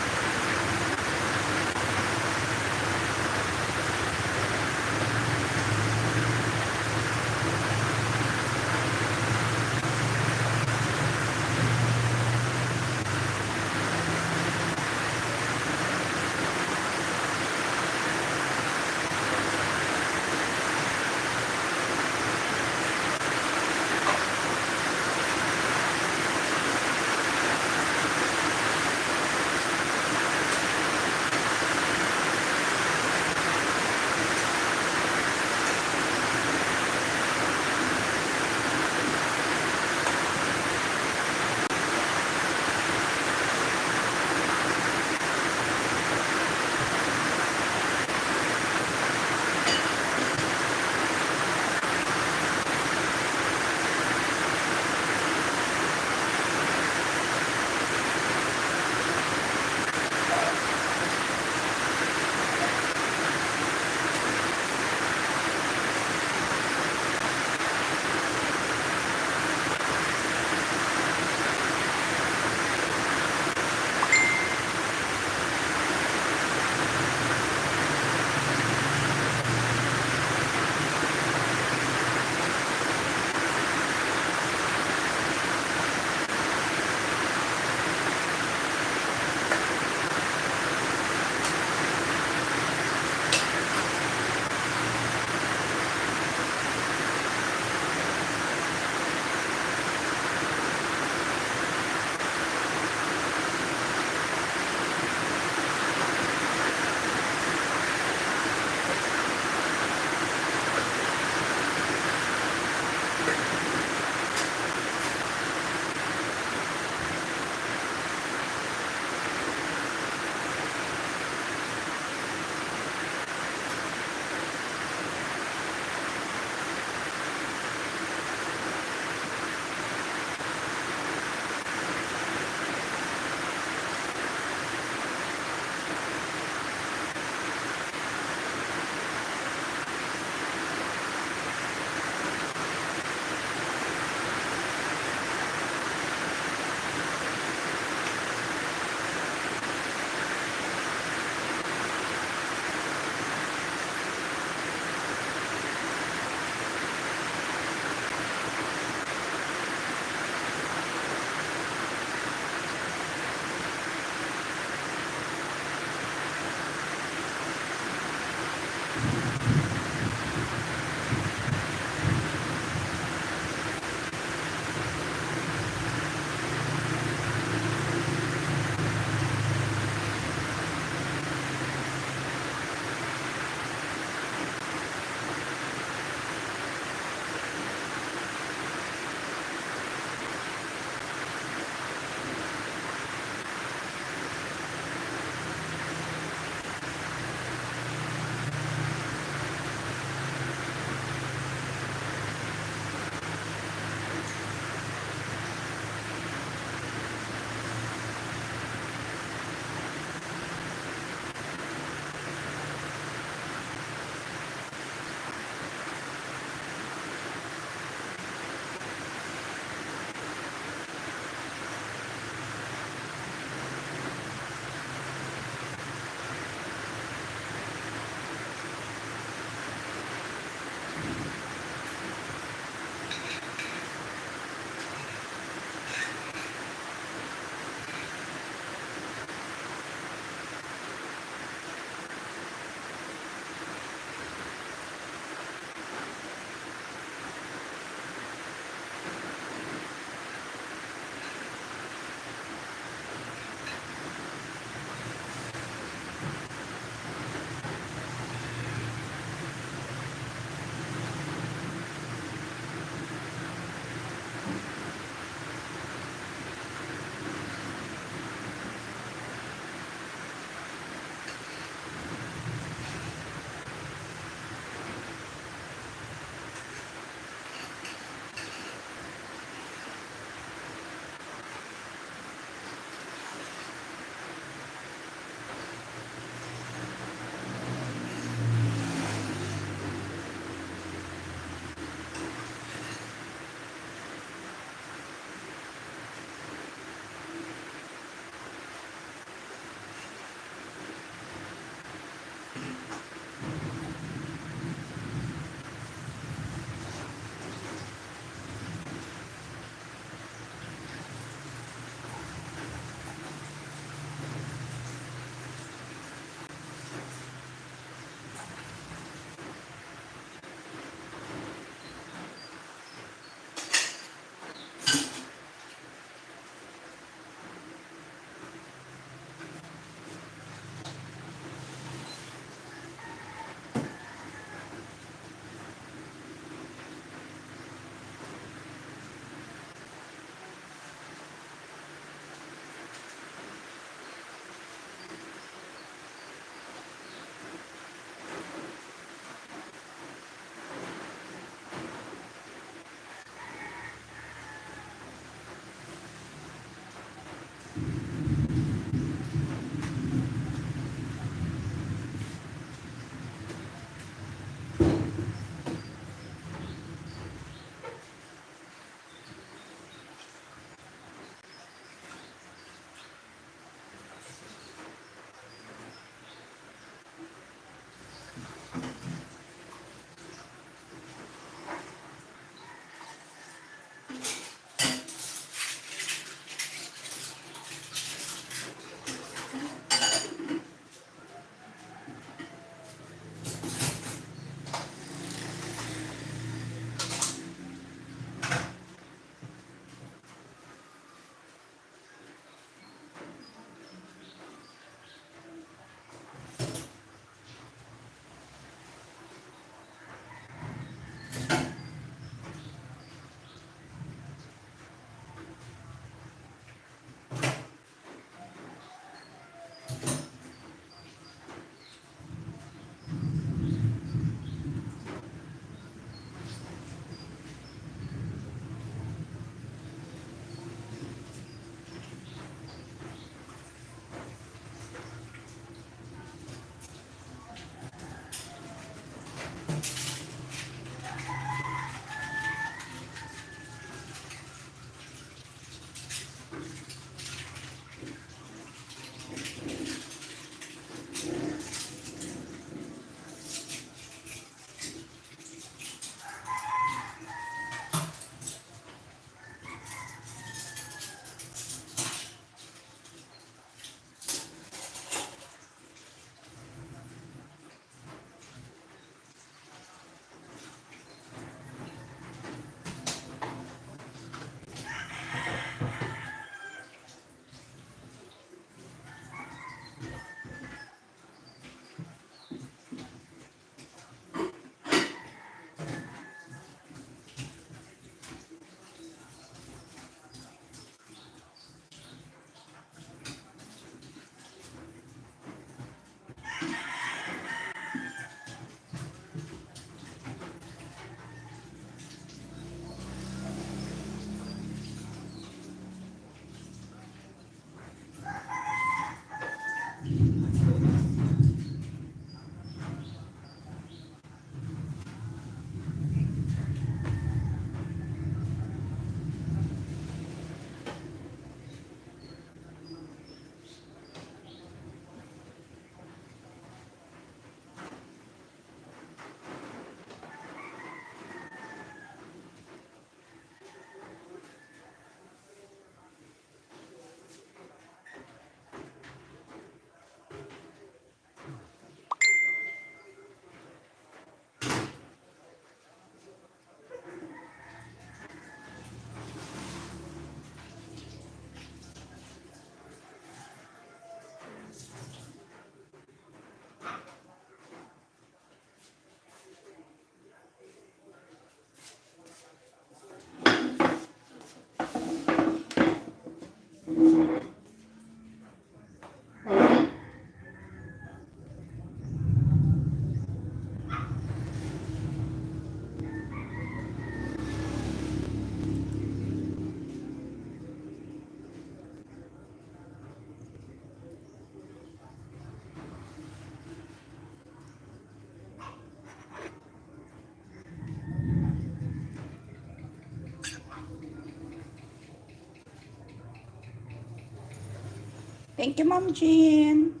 Thank you, Ma'am Jean.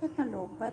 Bakit nalupat?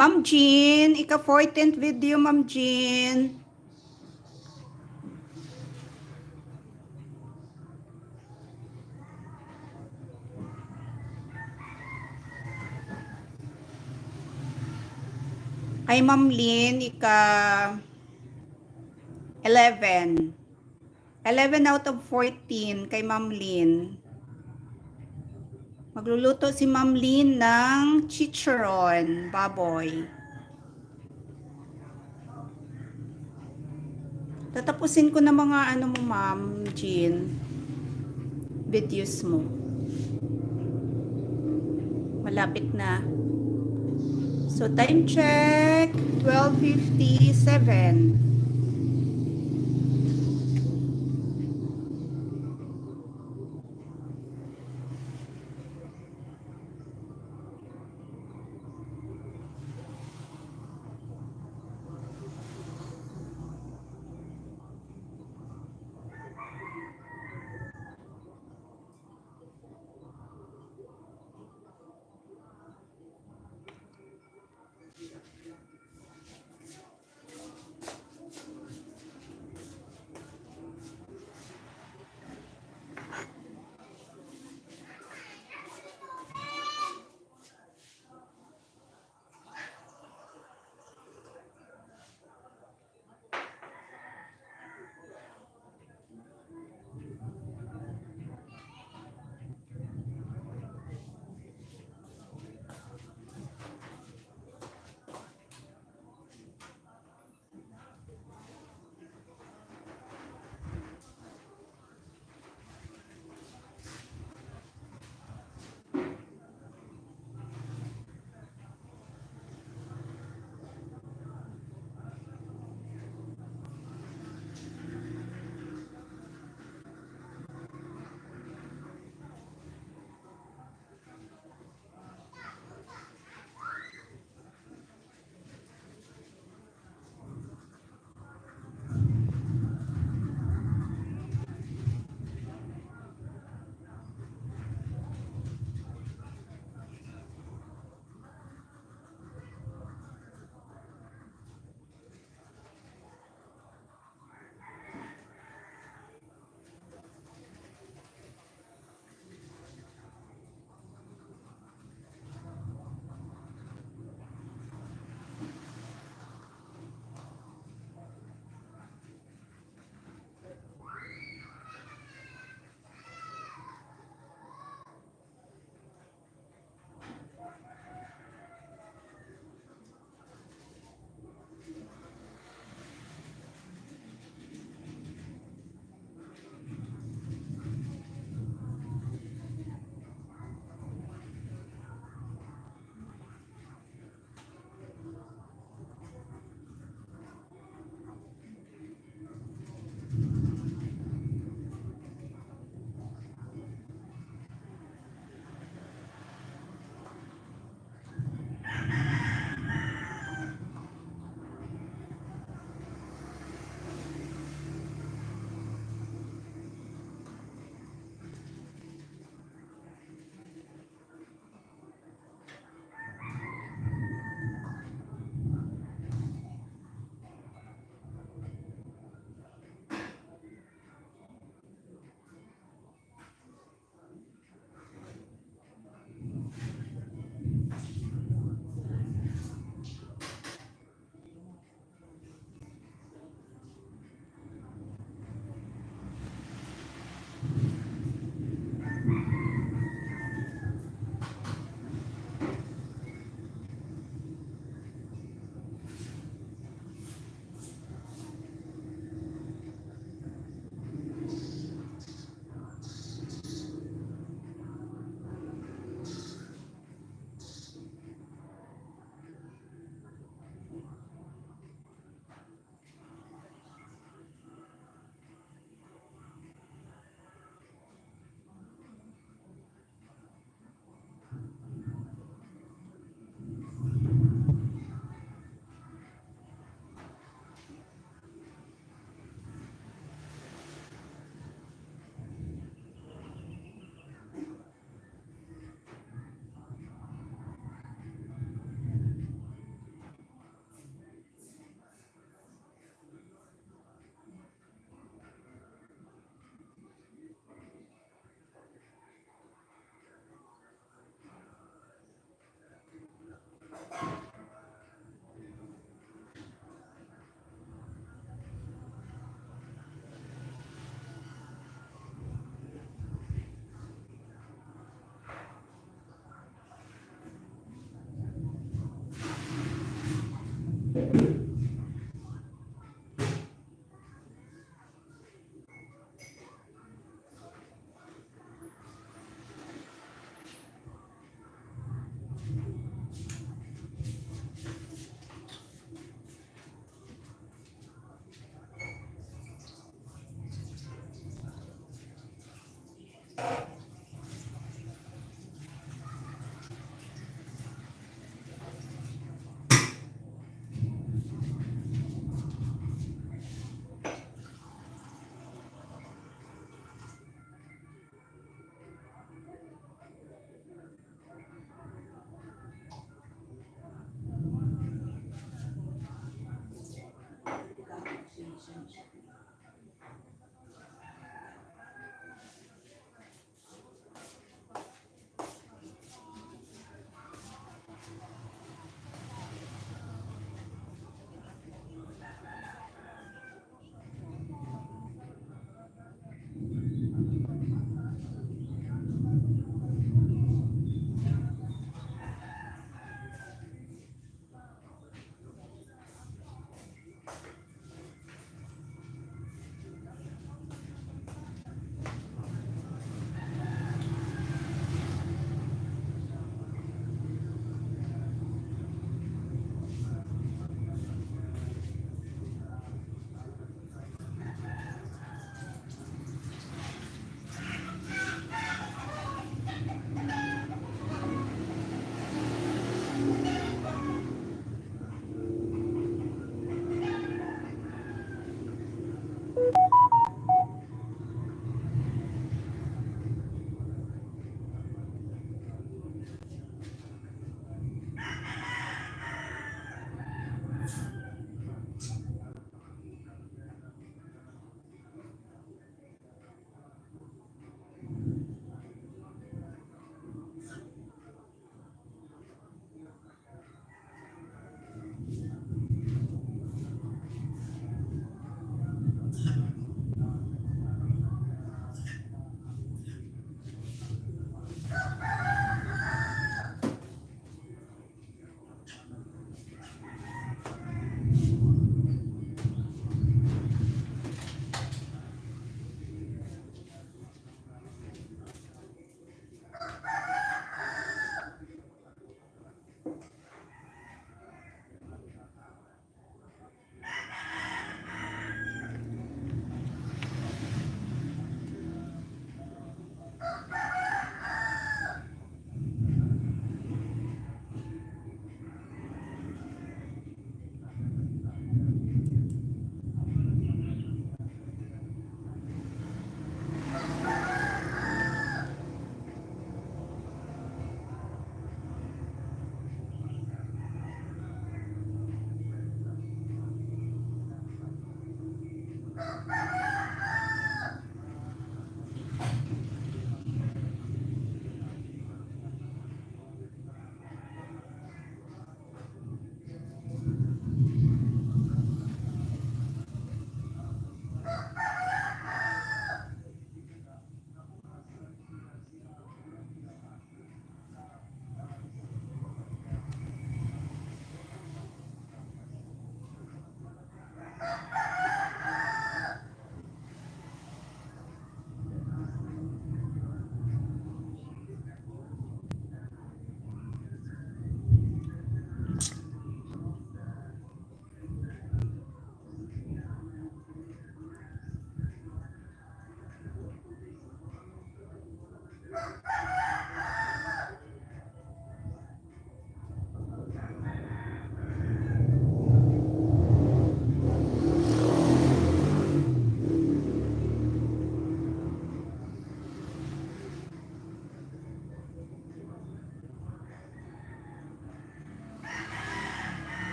Ma'am Jean, ika-14th video, Ma'am Jean. Ay, Ma'am Lynn, 11. 11 out of 14 kay Ma'am Lynn. Magluluto si Ma'am Lynn ng chicharon, baboy. Tatapusin ko na mga ano mo, Ma'am Jean, videos mo. Malapit na. So, time check, 12:57.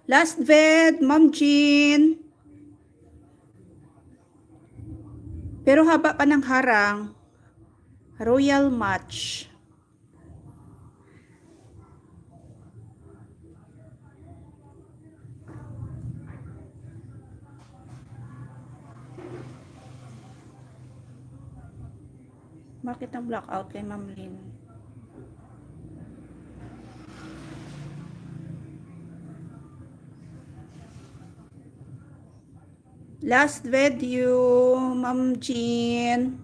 Last ved, Ma'am Jean. Pero haba pa ng harang. Royal Match. Bakit ang blackout kay Ma'am Lynn? Last video, Ma'am Jean.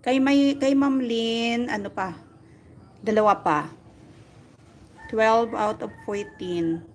Kay Ma'am Lynn, ano pa? Dalawa pa. 12 out of 14.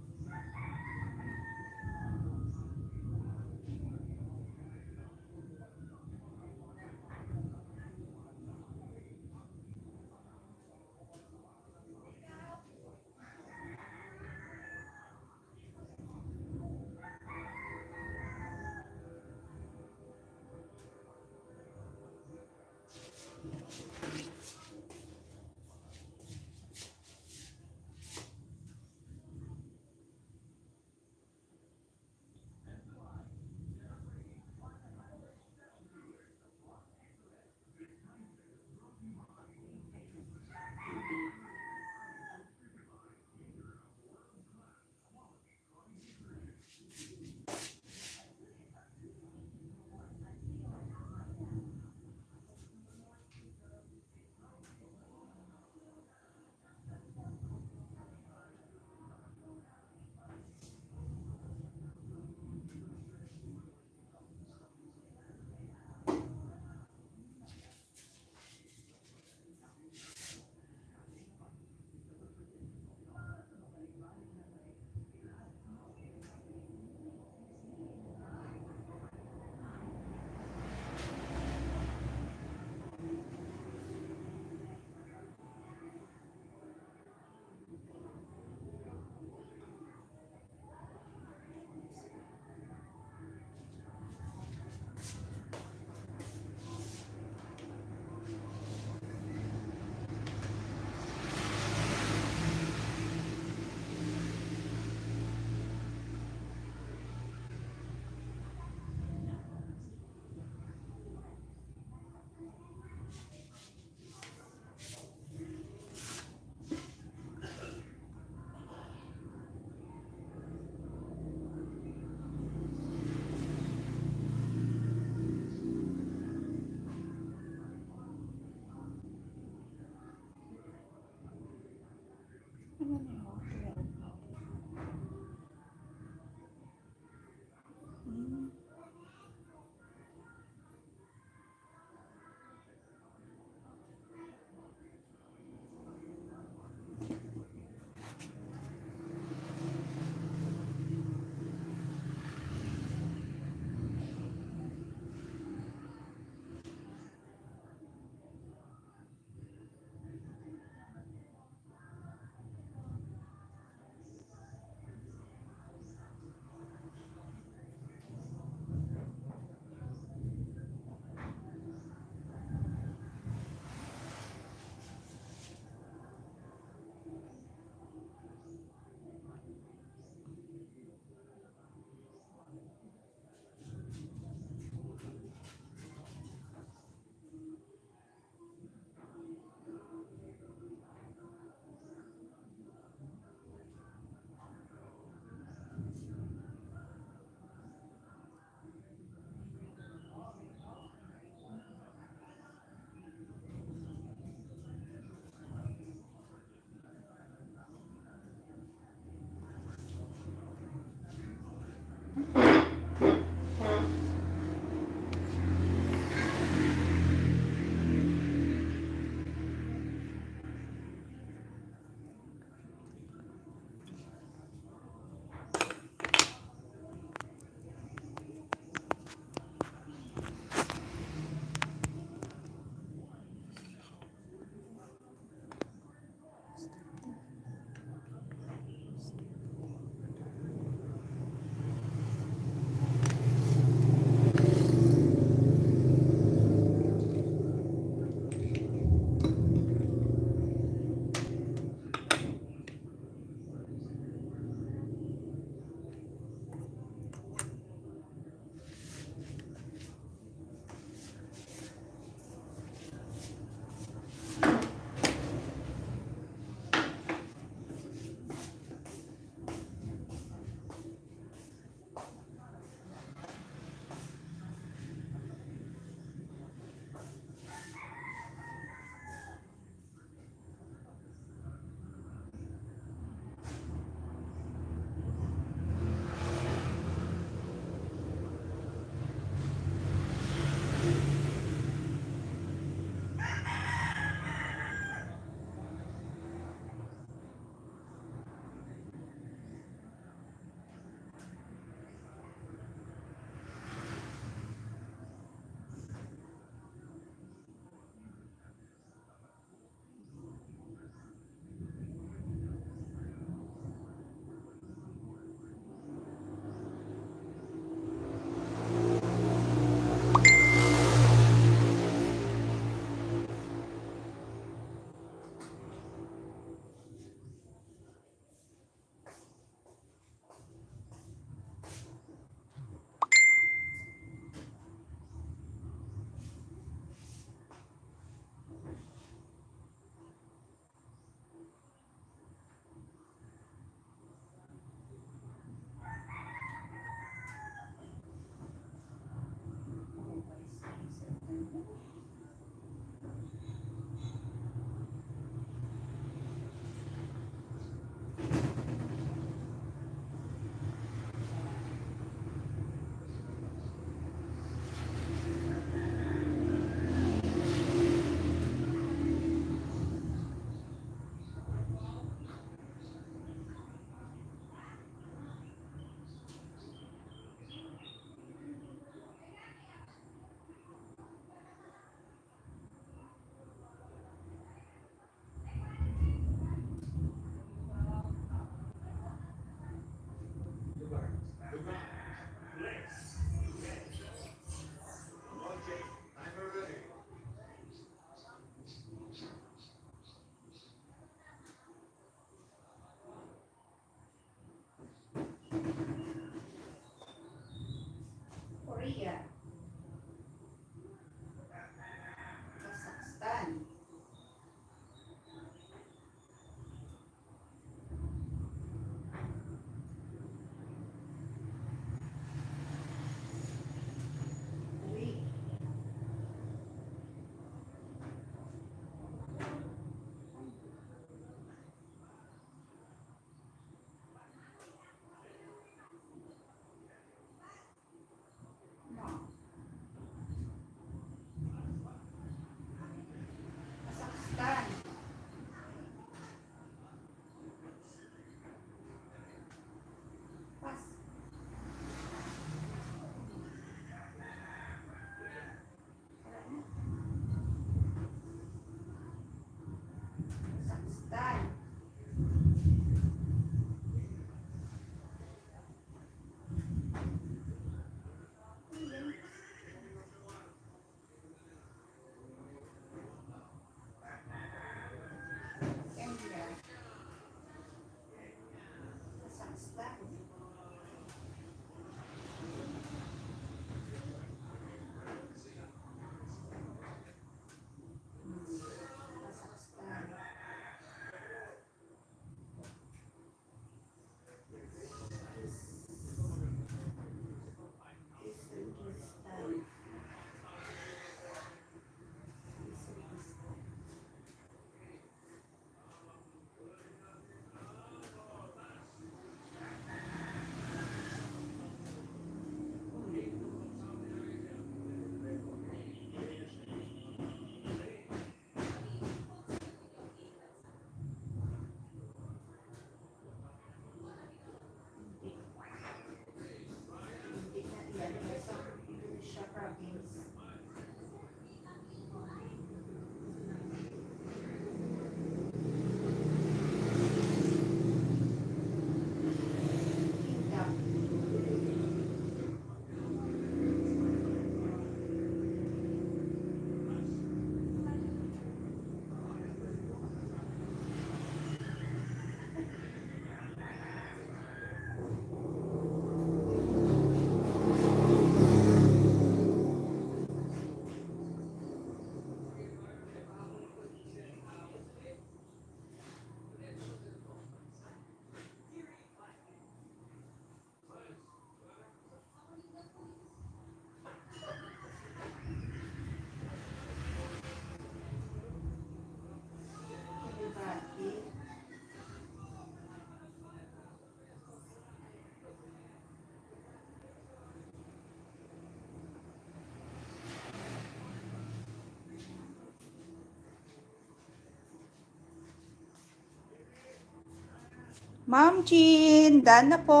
Ma'am Jean, done na po.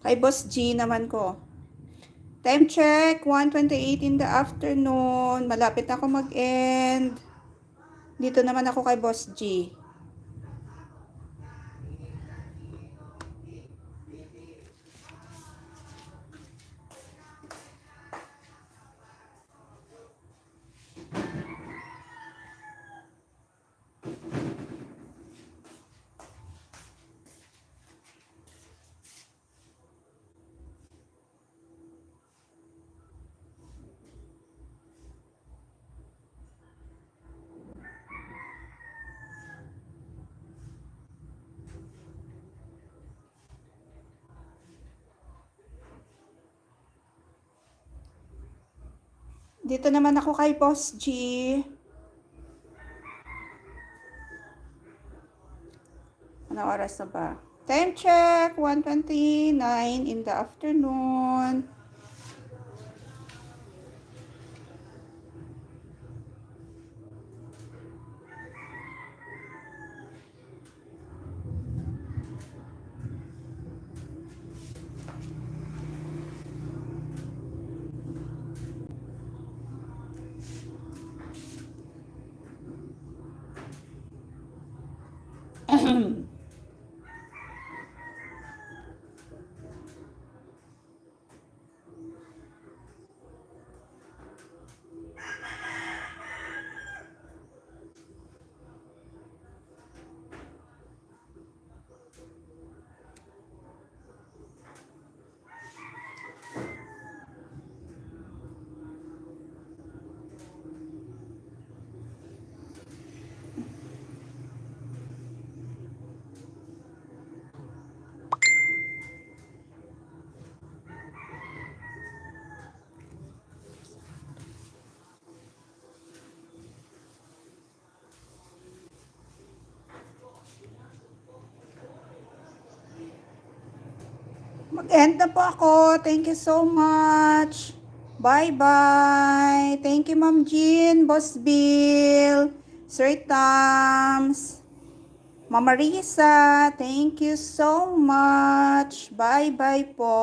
Kay Boss G naman ko. Time check, 1:28 in the afternoon. Malapit na ako mag-end. Dito naman ako kay Boss G. Dito naman ako kay Boss G. Ano oras na ba? Time check, 1:29 in the afternoon. Mag-end na po ako. Thank you so much. Bye-bye. Thank you, Ma'am Jean, Boss Bill, Sir Tams, Mama Risa. Thank you so much. Bye-bye po.